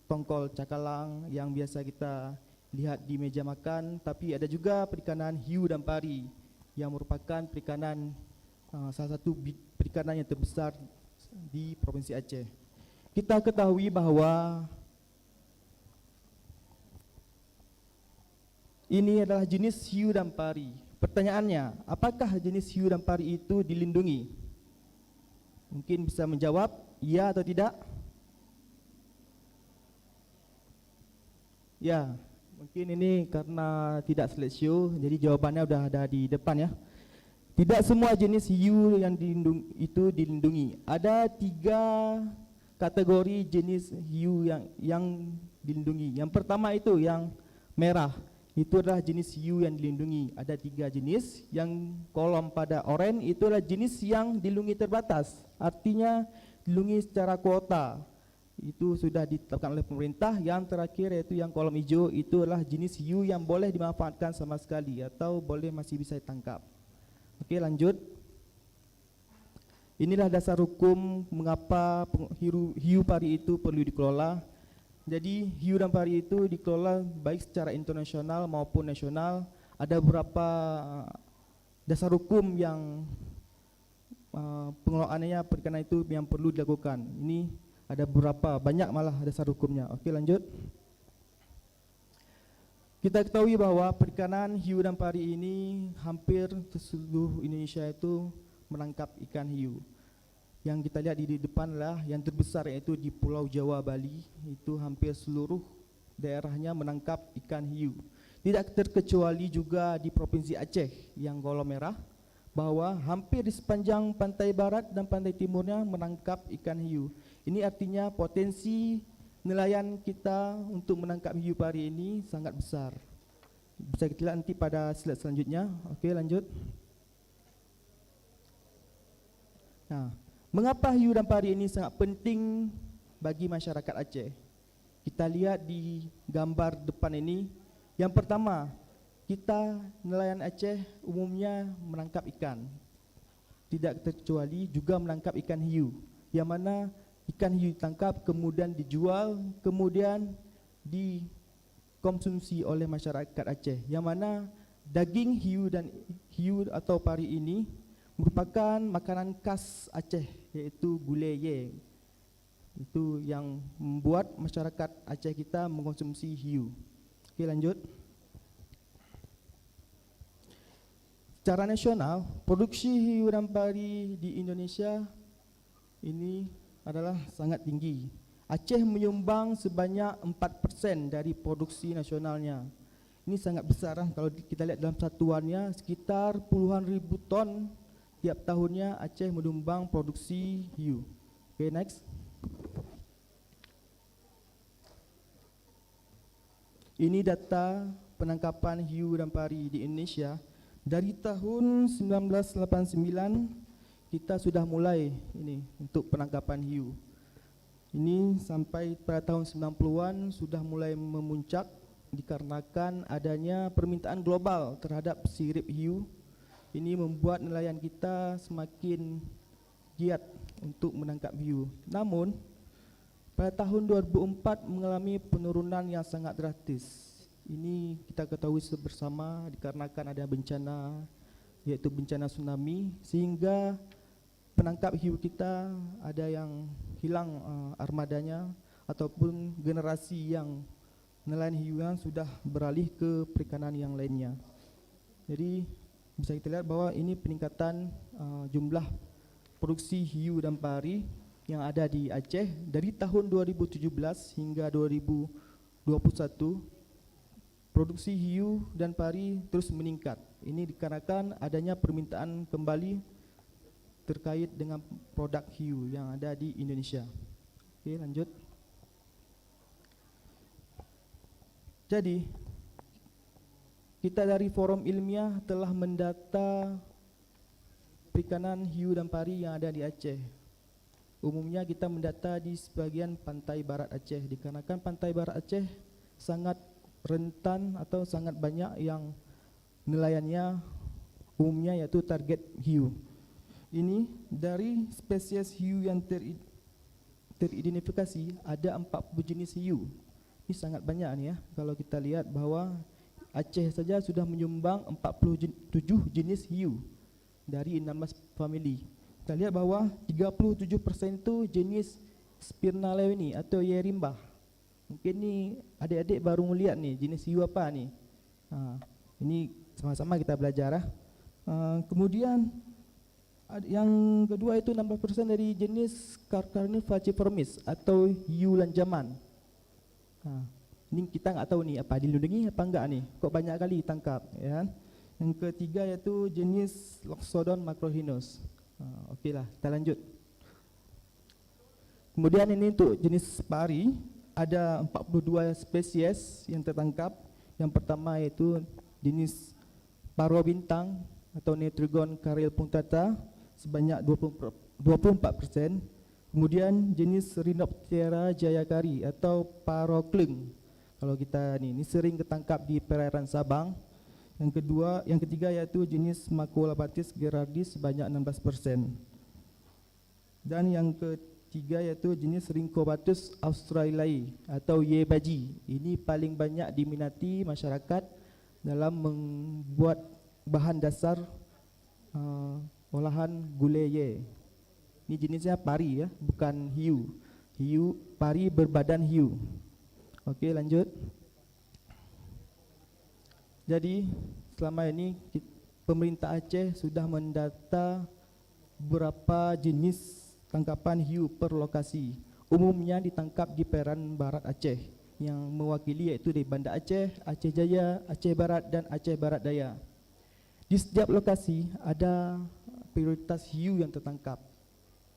I: tongkol, cakalang yang biasa kita lihat di meja makan, tapi ada juga perikanan hiu dan pari yang merupakan perikanan salah satu perikanan yang terbesar di Provinsi Aceh. Kita ketahui bahwa ini adalah jenis hiu dan pari. Pertanyaannya, apakah jenis hiu dan pari itu dilindungi? Mungkin bisa menjawab ya atau tidak? Ya, mungkin ini karena tidak slideshow, jadi jawabannya udah ada di depan ya. Tidak semua jenis hiu yang dilindungi. Ada 3 kategori jenis hiu yang dilindungi. Yang pertama itu yang merah, itu adalah jenis hiu yang dilindungi. Ada 3 jenis. Yang kolom pada oranye itu adalah jenis yang dilindungi terbatas, artinya dilindungi secara kuota. Itu sudah ditetapkan oleh pemerintah. Yang terakhir yaitu yang kolom hijau, itu adalah jenis hiu yang boleh dimanfaatkan sama sekali atau boleh masih bisa ditangkap. Oke, lanjut. Inilah dasar hukum mengapa hiu pari itu perlu dikelola. Jadi hiu dan pari itu dikelola baik secara internasional maupun nasional. Ada beberapa dasar hukum yang pengelolaannya perikanan itu yang perlu dilakukan. Ini ada beberapa, banyak malah dasar hukumnya. Oke, lanjut. Kita ketahui bahwa perikanan hiu dan pari ini hampir di seluruh Indonesia itu menangkap ikan hiu. Yang kita lihat di depan adalah yang terbesar, yaitu di Pulau Jawa, Bali. Itu hampir seluruh daerahnya menangkap ikan hiu. Tidak terkecuali juga di Provinsi Aceh yang kolom merah, bahwa hampir di sepanjang pantai barat dan pantai timurnya menangkap ikan hiu. Ini artinya potensi nelayan kita untuk menangkap hiu pari ini sangat besar. Bisa kita lihat nanti pada slide selanjutnya. Oke, lanjut. Nah, mengapa hiu dan pari ini sangat penting bagi masyarakat Aceh? Kita lihat di gambar depan ini. Yang pertama, kita nelayan Aceh umumnya menangkap ikan. Tidak terkecuali juga menangkap ikan hiu, yang mana ikan hiu ditangkap kemudian dijual, kemudian dikonsumsi oleh masyarakat Aceh, yang mana daging hiu atau pari ini merupakan makanan khas Aceh, yaitu gulai ye. Itu yang membuat masyarakat Aceh kita mengkonsumsi hiu. Oke, lanjut. Secara nasional, produksi hiu dan pari di Indonesia ini adalah sangat tinggi. Aceh menyumbang sebanyak 4% dari produksi nasionalnya. Ini sangat besar kalau kita lihat dalam satuannya, sekitar puluhan ribu ton tiap tahunnya Aceh menyumbang produksi hiu. Okay, next. Ini data penangkapan hiu dan pari di Indonesia. Dari tahun 1989 kita sudah mulai ini untuk penangkapan hiu. Ini sampai pada tahun 90-an sudah mulai memuncak dikarenakan adanya permintaan global terhadap sirip hiu. Ini membuat nelayan kita semakin giat untuk menangkap hiu. Namun pada tahun 2004 mengalami penurunan yang sangat drastis. Ini kita ketahui bersama dikarenakan ada bencana, yaitu bencana tsunami, sehingga penangkap hiu kita ada yang hilang armadanya, ataupun generasi yang nelayan hiu yang sudah beralih ke perikanan yang lainnya. Jadi bisa kita lihat bahwa ini peningkatan jumlah produksi hiu dan pari yang ada di Aceh dari tahun 2017 hingga 2021. Produksi hiu dan pari terus meningkat. Ini dikarenakan adanya permintaan kembali terkait dengan produk hiu yang ada di Indonesia. Oke, lanjut. Jadi kita dari forum ilmiah telah mendata perikanan hiu dan pari yang ada di Aceh. Umumnya kita mendata di sebagian pantai barat Aceh, dikarenakan pantai barat Aceh sangat rentan atau sangat banyak yang nelayannya umumnya yaitu target hiu. Ini dari spesies hiu yang teridentifikasi ada 40 jenis hiu. Ini sangat banyak nih ya. Kalau kita lihat bahwa Aceh saja sudah menyumbang 47 jenis hiu dari 16 famili. Kita lihat bahwa 37% itu jenis Spirnaleweni atau Yerimbah. Mungkin ni adik-adik baru melihat nih jenis hiu apa nih. Ini sama-sama kita belajar. Kemudian yang kedua itu 16% dari jenis Carcharodon falciformis atau hiu lanjaman. Ini kita nggak tahu nih apa dilindungi apa enggak nih. Kok banyak kali tangkap, ya. Yang ketiga yaitu jenis Loxodon macrorhinus. Okeylah, kita lanjut. Kemudian ini untuk jenis pari ada 42 spesies yang tertangkap. Yang pertama yaitu jenis paruh bintang atau Netrigon caril punctata sebanyak 24%. Kemudian jenis Rhinoptera jayakari atau paruh kleng. Kalau kita ini sering ketangkap di perairan Sabang. Yang ketiga yaitu jenis Maculabatis gerardis sebanyak 16%. Dan yang ketiga yaitu jenis Rhynchobatus australiae atau yebaji. Ini paling banyak diminati masyarakat dalam membuat bahan dasar olahan gulai ye. Ini jenisnya pari, ya, bukan hiu. Hiu pari berbadan hiu. Okey, lanjut. Jadi selama ini pemerintah Aceh sudah mendata beberapa jenis tangkapan hiu per lokasi. Umumnya ditangkap di perairan barat Aceh yang mewakili yaitu di Banda Aceh, Aceh Jaya, Aceh Barat dan Aceh Barat Daya. Di setiap lokasi ada prioritas hiu yang tertangkap.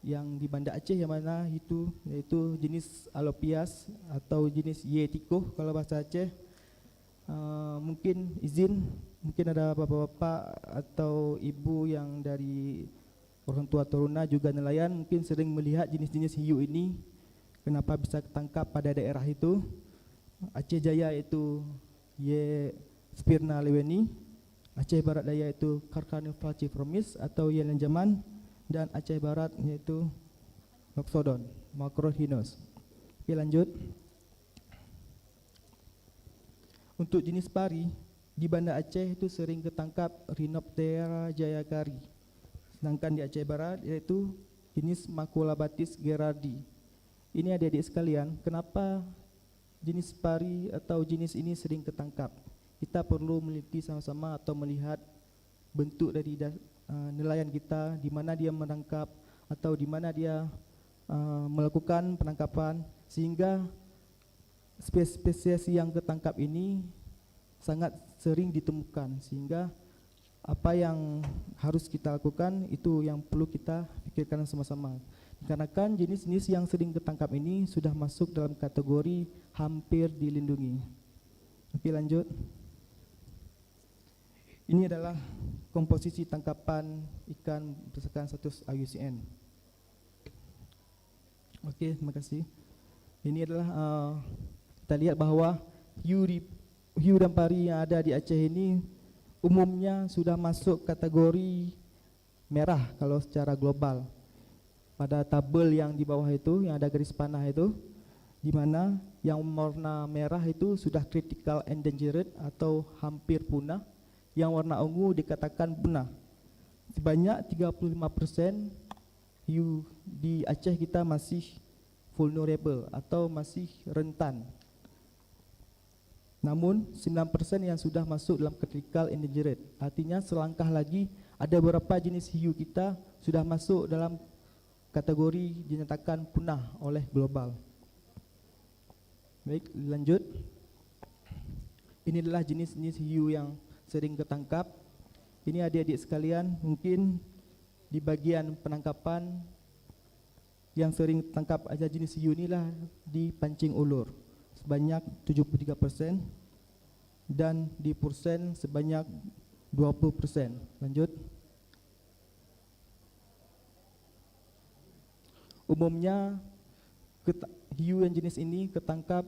I: Yang di Banda Aceh yang mana itu yaitu jenis Alopias atau jenis Yetiko kalau bahasa Aceh. Mungkin ada bapak-bapak atau ibu yang dari orang tua turuna juga nelayan mungkin sering melihat jenis-jenis hiu ini. Kenapa bisa ketangkap pada daerah itu? Aceh Jaya itu Ye Spirna leweni, Aceh Barat Daya itu Carcharodon falciformis atau Ye lanjaman, dan Aceh Barat yaitu Loxodon macrorhinus. Oke, lanjut. Untuk jenis pari di Banda Aceh itu sering ketangkap Rhinoptera jayakari. Sedangkan di Aceh Barat yaitu jenis Maculabatis gerardi. Ini adik-adik sekalian, kenapa jenis pari atau jenis ini sering ketangkap? Kita perlu meneliti sama-sama atau melihat bentuk dari nelayan kita, di mana dia menangkap atau di mana dia melakukan penangkapan, sehingga spesies yang ketangkap ini sangat sering ditemukan, sehingga apa yang harus kita lakukan itu yang perlu kita pikirkan sama-sama. Dikarenakan jenis-jenis yang sering ketangkap ini sudah masuk dalam kategori hampir dilindungi. Oke, lanjut. Ini adalah komposisi tangkapan ikan berdasarkan status IUCN. Oke, terima kasih. Ini adalah kita lihat bahwa hiu dan pari yang ada di Aceh ini umumnya sudah masuk kategori merah kalau secara global. Pada tabel yang di bawah itu yang ada garis panah itu, di mana yang warna merah itu sudah critical endangered atau hampir punah, yang warna ungu dikatakan punah. Sebanyak 35% hiu di Aceh kita masih vulnerable atau masih rentan. Namun 9% yang sudah masuk dalam critical endangered. Artinya selangkah lagi ada beberapa jenis hiu kita sudah masuk dalam kategori dinyatakan punah oleh global. Baik, lanjut. Ini adalah jenis-jenis hiu yang sering ketangkap. Ini adik-adik sekalian, mungkin di bagian penangkapan yang sering tangkap aja jenis hiu inilah di pancing ulur sebanyak 73% dan di pursen sebanyak 20%. Lanjut. Umumnya hiu yang jenis ini ketangkap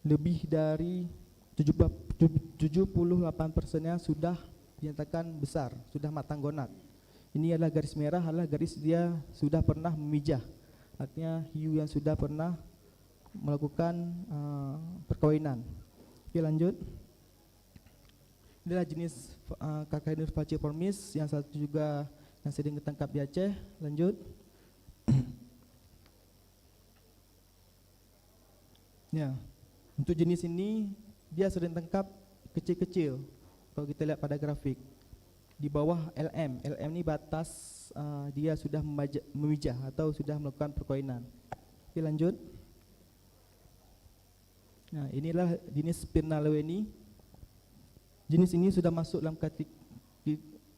I: lebih dari 78%-nya sudah dinyatakan besar, sudah matang gonat. Ini adalah garis merah, adalah garis dia sudah pernah memijah. Artinya hiu yang sudah pernah melakukan perkawinan. Oke, lanjut. Ini adalah jenis Carcharodon falciformis yang satu juga yang sering ketangkap di Aceh. Lanjut. Ya, untuk jenis ini dia sering tangkap kecil-kecil. Kalau kita lihat pada grafik, di bawah LM ni batas dia sudah memijah atau sudah melakukan perkahwinan. Oke, lanjut. Nah, inilah jenis Spirnaloweni. Jenis ini sudah masuk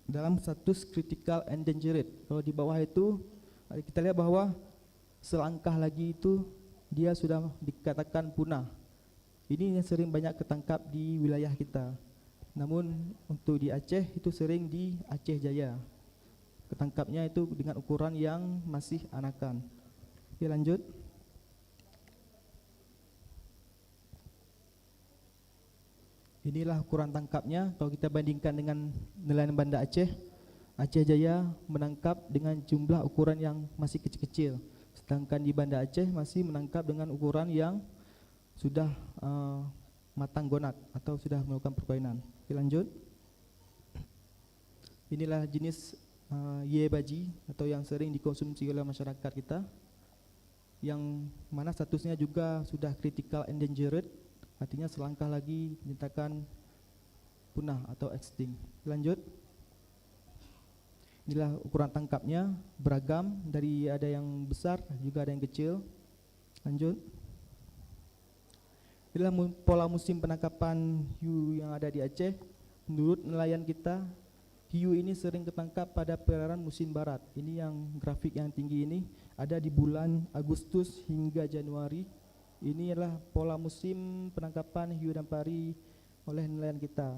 I: dalam status critical endangered. Kalau di bawah itu kita lihat bahwa selangkah lagi itu dia sudah dikatakan punah. Ini yang sering banyak ketangkap di wilayah kita. Namun untuk di Aceh itu sering di Aceh Jaya. Ketangkapnya itu dengan ukuran yang masih anakan. Oke, lanjut. Inilah ukuran tangkapnya. Kalau kita bandingkan dengan nelayan Banda Aceh, Aceh Jaya menangkap dengan jumlah ukuran yang masih kecil-kecil. Sedangkan di Banda Aceh masih menangkap dengan ukuran yang sudah matang gonak atau sudah melakukan perkawinan. Oke, lanjut. Inilah jenis yebaji atau yang sering dikonsumsi oleh masyarakat kita, yang mana statusnya juga sudah critical endangered, artinya selangkah lagi dinyatakan punah atau extinct. Lanjut. Inilah ukuran tangkapnya, beragam, dari ada yang besar juga ada yang kecil. Lanjut. Inilah pola musim penangkapan hiu yang ada di Aceh. Menurut nelayan kita, hiu ini sering ketangkap pada perairan musim barat. Ini yang grafik yang tinggi ini ada di bulan Agustus hingga Januari. Ini adalah pola musim penangkapan hiu dan pari oleh nelayan kita.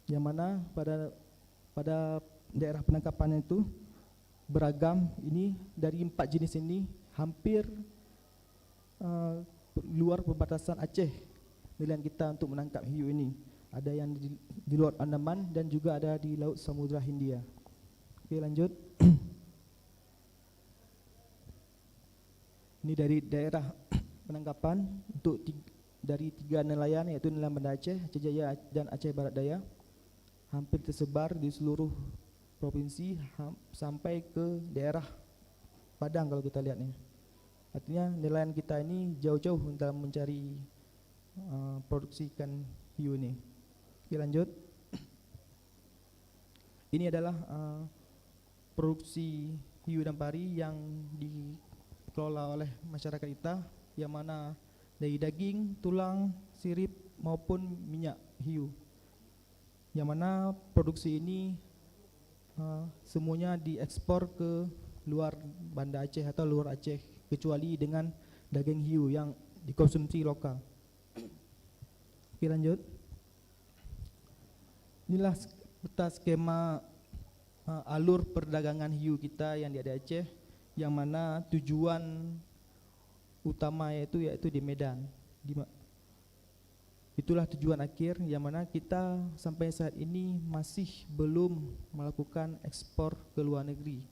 I: Yang mana pada daerah penangkapan itu beragam. Ini dari 4 jenis ini hampir luar perbatasan Aceh nelayan kita untuk menangkap hiu ini. Ada yang di Laut Andaman dan juga ada di Laut Samudra Hindia. Oke, lanjut. Ini dari daerah penangkapan untuk dari 3 nelayan, yaitu nelayan Banda Aceh, Aceh Jaya dan Aceh Barat Daya. Hampir tersebar di seluruh provinsi sampai ke daerah Padang kalau kita lihat nih. Artinya nelayan kita ini jauh-jauh dalam mencari produksi ikan hiu ini. Oke, lanjut. Ini adalah produksi hiu dan pari yang dikelola oleh masyarakat kita, yang mana dari daging, tulang, sirip maupun minyak hiu. Yang mana produksi ini semuanya diekspor ke luar Banda Aceh atau luar Aceh, kecuali dengan daging hiu yang dikonsumsi lokal. Oke, lanjut. Inilah peta skema alur perdagangan hiu kita yang di Aceh, yang mana tujuan utama yaitu di Medan. Itulah tujuan akhir, yang mana kita sampai saat ini masih belum melakukan ekspor ke luar negeri.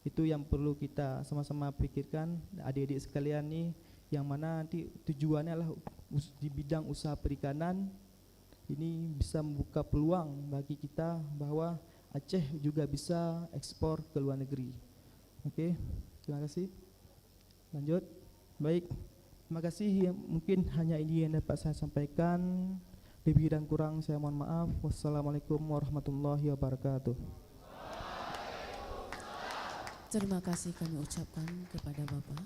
I: Itu yang perlu kita sama-sama pikirkan, adik-adik sekalian nih, yang mana nanti tujuannya adalah di bidang usaha perikanan. Ini bisa membuka peluang bagi kita bahwa Aceh juga bisa ekspor ke luar negeri. Oke, terima kasih. Lanjut. Baik, terima kasih. Mungkin hanya ini yang dapat saya sampaikan. Lebih dan kurang saya mohon maaf. Wassalamualaikum warahmatullahi wabarakatuh.
D: Terima kasih kami ucapkan kepada Bapak.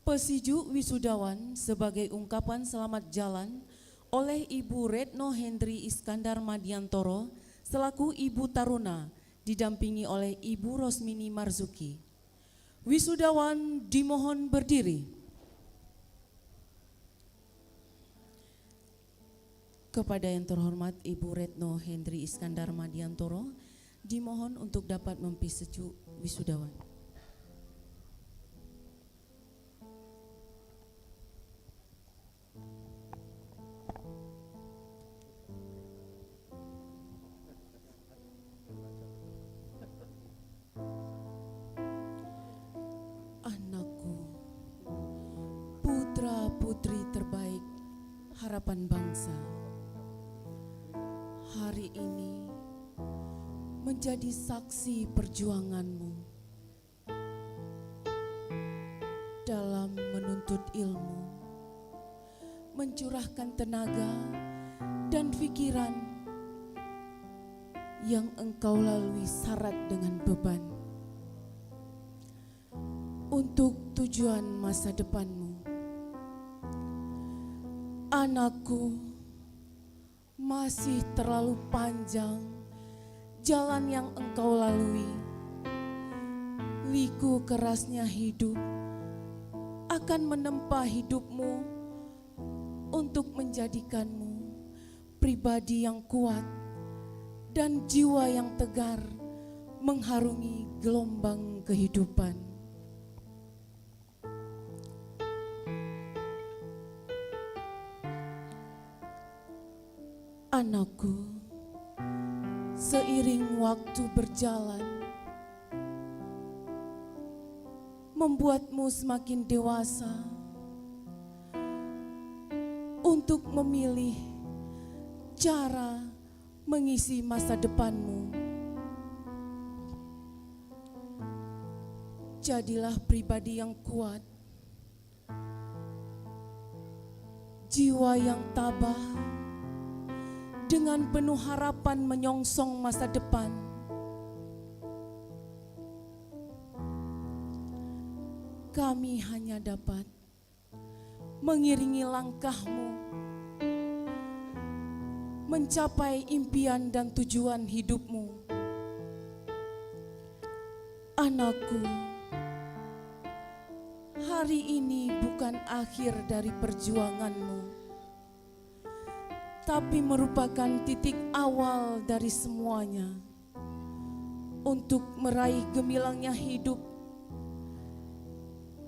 D: Pesiju wisudawan sebagai ungkapan selamat jalan oleh Ibu Retno Hendri Iskandar Madiantoro selaku Ibu Taruna didampingi oleh Ibu Rosmini Marzuki. Wisudawan dimohon berdiri. Kepada yang terhormat Ibu Retno Hendri Iskandar Madiantoro dimohon untuk dapat mempiseju wisudawan. Putra-putri terbaik harapan bangsa, hari ini menjadi saksi perjuanganmu mencurahkan tenaga dan pikiran yang engkau lalui syarat dengan beban untuk tujuan masa depanmu. Anakku, masih terlalu panjang jalan yang engkau lalui. Liku kerasnya hidup akan menempa hidupmu untuk menjadikanmu pribadi yang kuat dan jiwa yang tegar mengharungi gelombang kehidupan. Anakku, seiring waktu berjalan, membuatmu semakin dewasa untuk memilih cara mengisi masa depanmu. Jadilah pribadi yang kuat, jiwa yang tabah, dengan penuh harapan menyongsong masa depan. Kami hanya dapat mengiringi langkahmu mencapai impian dan tujuan hidupmu. Anakku, hari ini bukan akhir dari perjuanganmu, tapi merupakan titik awal dari semuanya untuk meraih gemilangnya hidup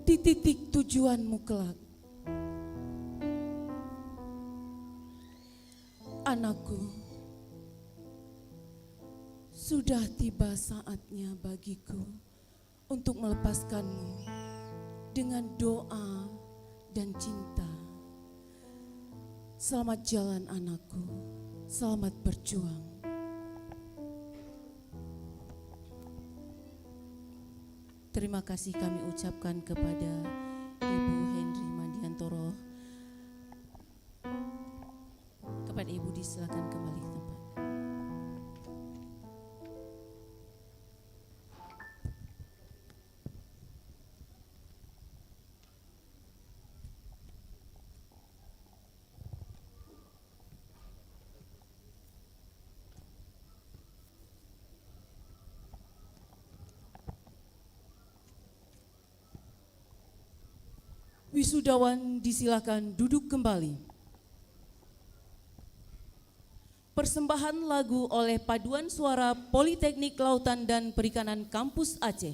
D: di titik tujuanmu kelak. Anakku, sudah tiba saatnya bagiku untuk melepaskanmu dengan doa dan cinta. Selamat jalan anakku, selamat berjuang. Terima kasih kami ucapkan kepada Ibu Henry Mandiantoro. Kepada Ibu disilakan kembali ke tempat. Wisudawan disilakan duduk kembali. Persembahan lagu oleh Paduan Suara Politeknik Kelautan dan Perikanan Kampus Aceh.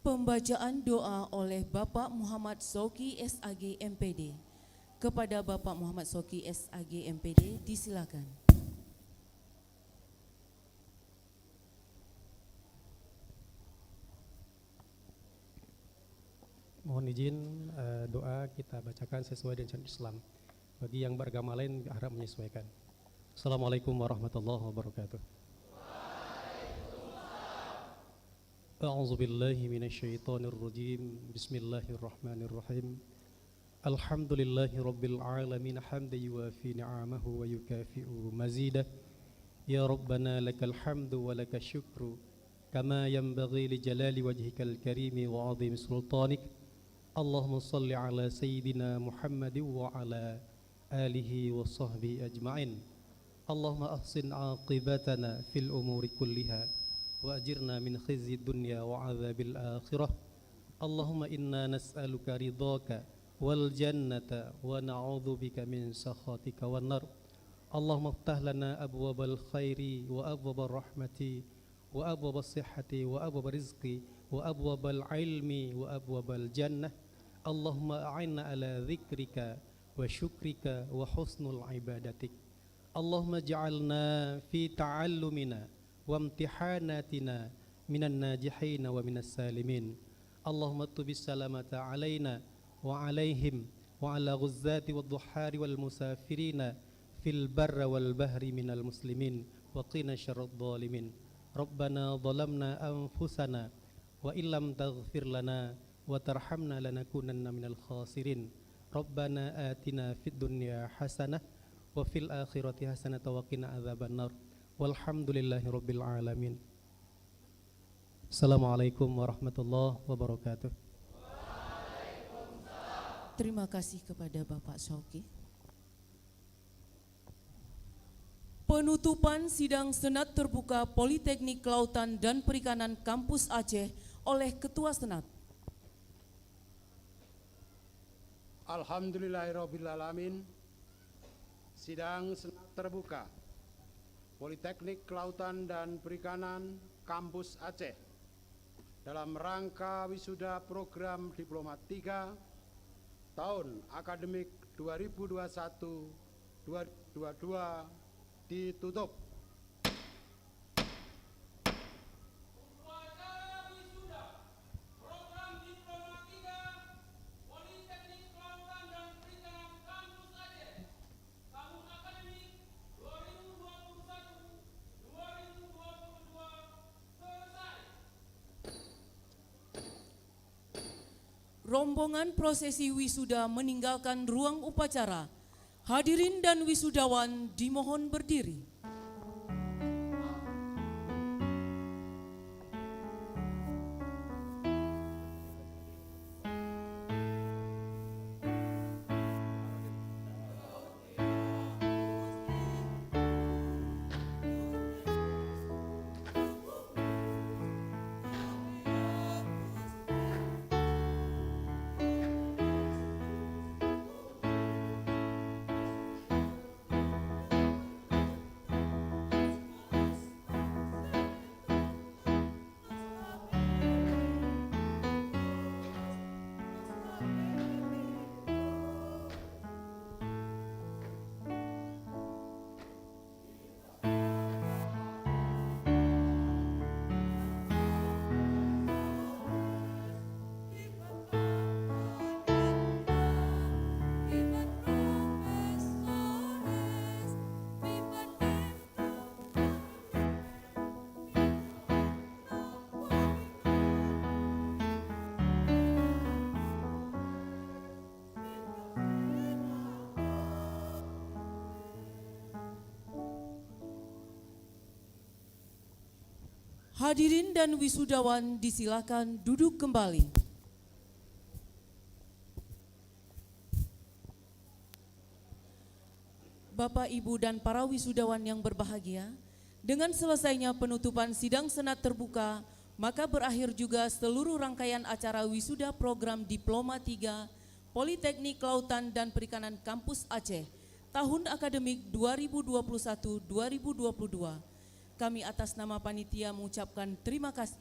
D: Pembacaan doa oleh Bapak Muhammad Soki SAG MPD. Kepada Bapak Muhammad Soki SAG MPD disilakan.
J: Mohon izin doa kita bacakan sesuai dengan syariat Islam. Bagi yang beragama lain harap menyesuaikan. Assalamualaikum warahmatullahi wabarakatuh. A'udzu billahi minasyaitonir rajim. Bismillahirrahmanirrahim. Alhamdulillahi rabbil alamin hamdan yuwafi ni'amahu wa yukafi'u mazidah. Ya Rabbana lakal hamdu wa lakal syukru kama yanbaghi li jalali wajhikal karimi wa 'azimi sultanik. Allahumma salli ala sayyidina Muhammadin wa ala alihi wa sahbihi ajma'in. Allahumma ahsin aqibatana fil umuri kulliha wa ajirna min khizyi dunya wa adzabil akhirah. Allahumma inna nas'aluka ridhaka wal jannata wa na'udzubika min sakhatika wan nar. Allahumma iftah lana abwabal khairi wa abwabal rahmati wa abwabal sihhati wa abwabal rizqi wa abwabal ilmi wa abwabal jannah. Allahumma a'inna ala dzikrika wa syukrika wa husnul ibadatik. Allahumma ja'alna fi ta'allumina wa imtihanatina minan najihina wa minas salimin. Allahumma tubis salamata alaina wa alaihim wa ala ghuzzati wad duhari wal musafirina fil barra wal bahri minal muslimin wa qina syarrad dhalimin. Rabbana zalamna anfusana wa illam taghfir lana wa tarhamna lanakunanna minal khasirin. Rabbana atina fid dunya hasanah wa fil akhirati hasanah wa qina adzabannar. Walhamdulillahi rabbil alamin. Assalamualaikum warahmatullahi wabarakatuh.
D: Terima kasih kepada Bapak Soki. Penutupan sidang Senat Terbuka Politeknik Kelautan dan Perikanan Kampus Aceh oleh Ketua Senat.
E: Alhamdulillahirrabbilalamin. Sidang Senat Terbuka Politeknik Kelautan dan Perikanan Kampus Aceh dalam rangka wisuda program Diplomat 3 tahun akademik 2021-2022 ditutup.
D: Rombongan prosesi wisuda meninggalkan ruang upacara. Hadirin dan wisudawan dimohon berdiri. Hadirin dan wisudawan disilakan duduk kembali. Bapak, Ibu, dan para wisudawan yang berbahagia, dengan selesainya penutupan sidang Senat Terbuka, maka berakhir juga seluruh rangkaian acara wisuda program Diploma 3 Politeknik Kelautan dan Perikanan Kampus Aceh tahun akademik 2021-2022. Kami atas nama panitia mengucapkan terima kasih.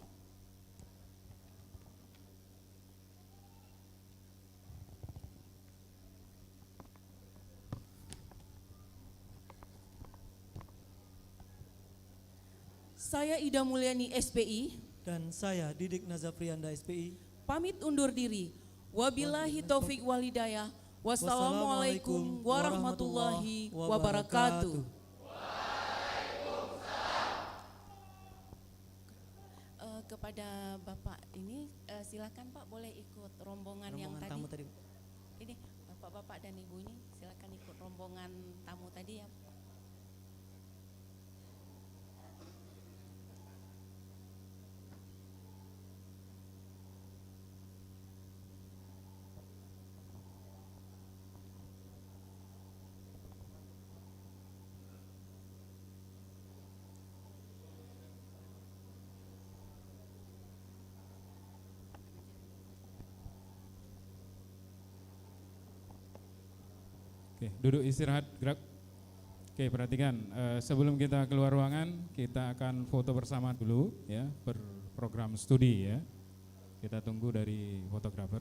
D: Saya Ida Mulyani SPI,
A: dan saya Didik Nazafrianda SPI.
D: pamit undur diri. Wabillahi taufik walhidayah. Wassalamualaikum warahmatullahi wabarakatuh. Kepada Bapak ini silakan Pak, boleh ikut rombongan yang tadi.
A: Tamu tadi.
D: Ini Bapak-bapak dan Ibu ini silakan ikut rombongan tamu tadi ya.
K: Oke, duduk istirahat, gerak. Oke, perhatikan, sebelum kita keluar ruangan, kita akan foto bersama dulu ya, berprogram studi ya. Kita tunggu dari fotografer.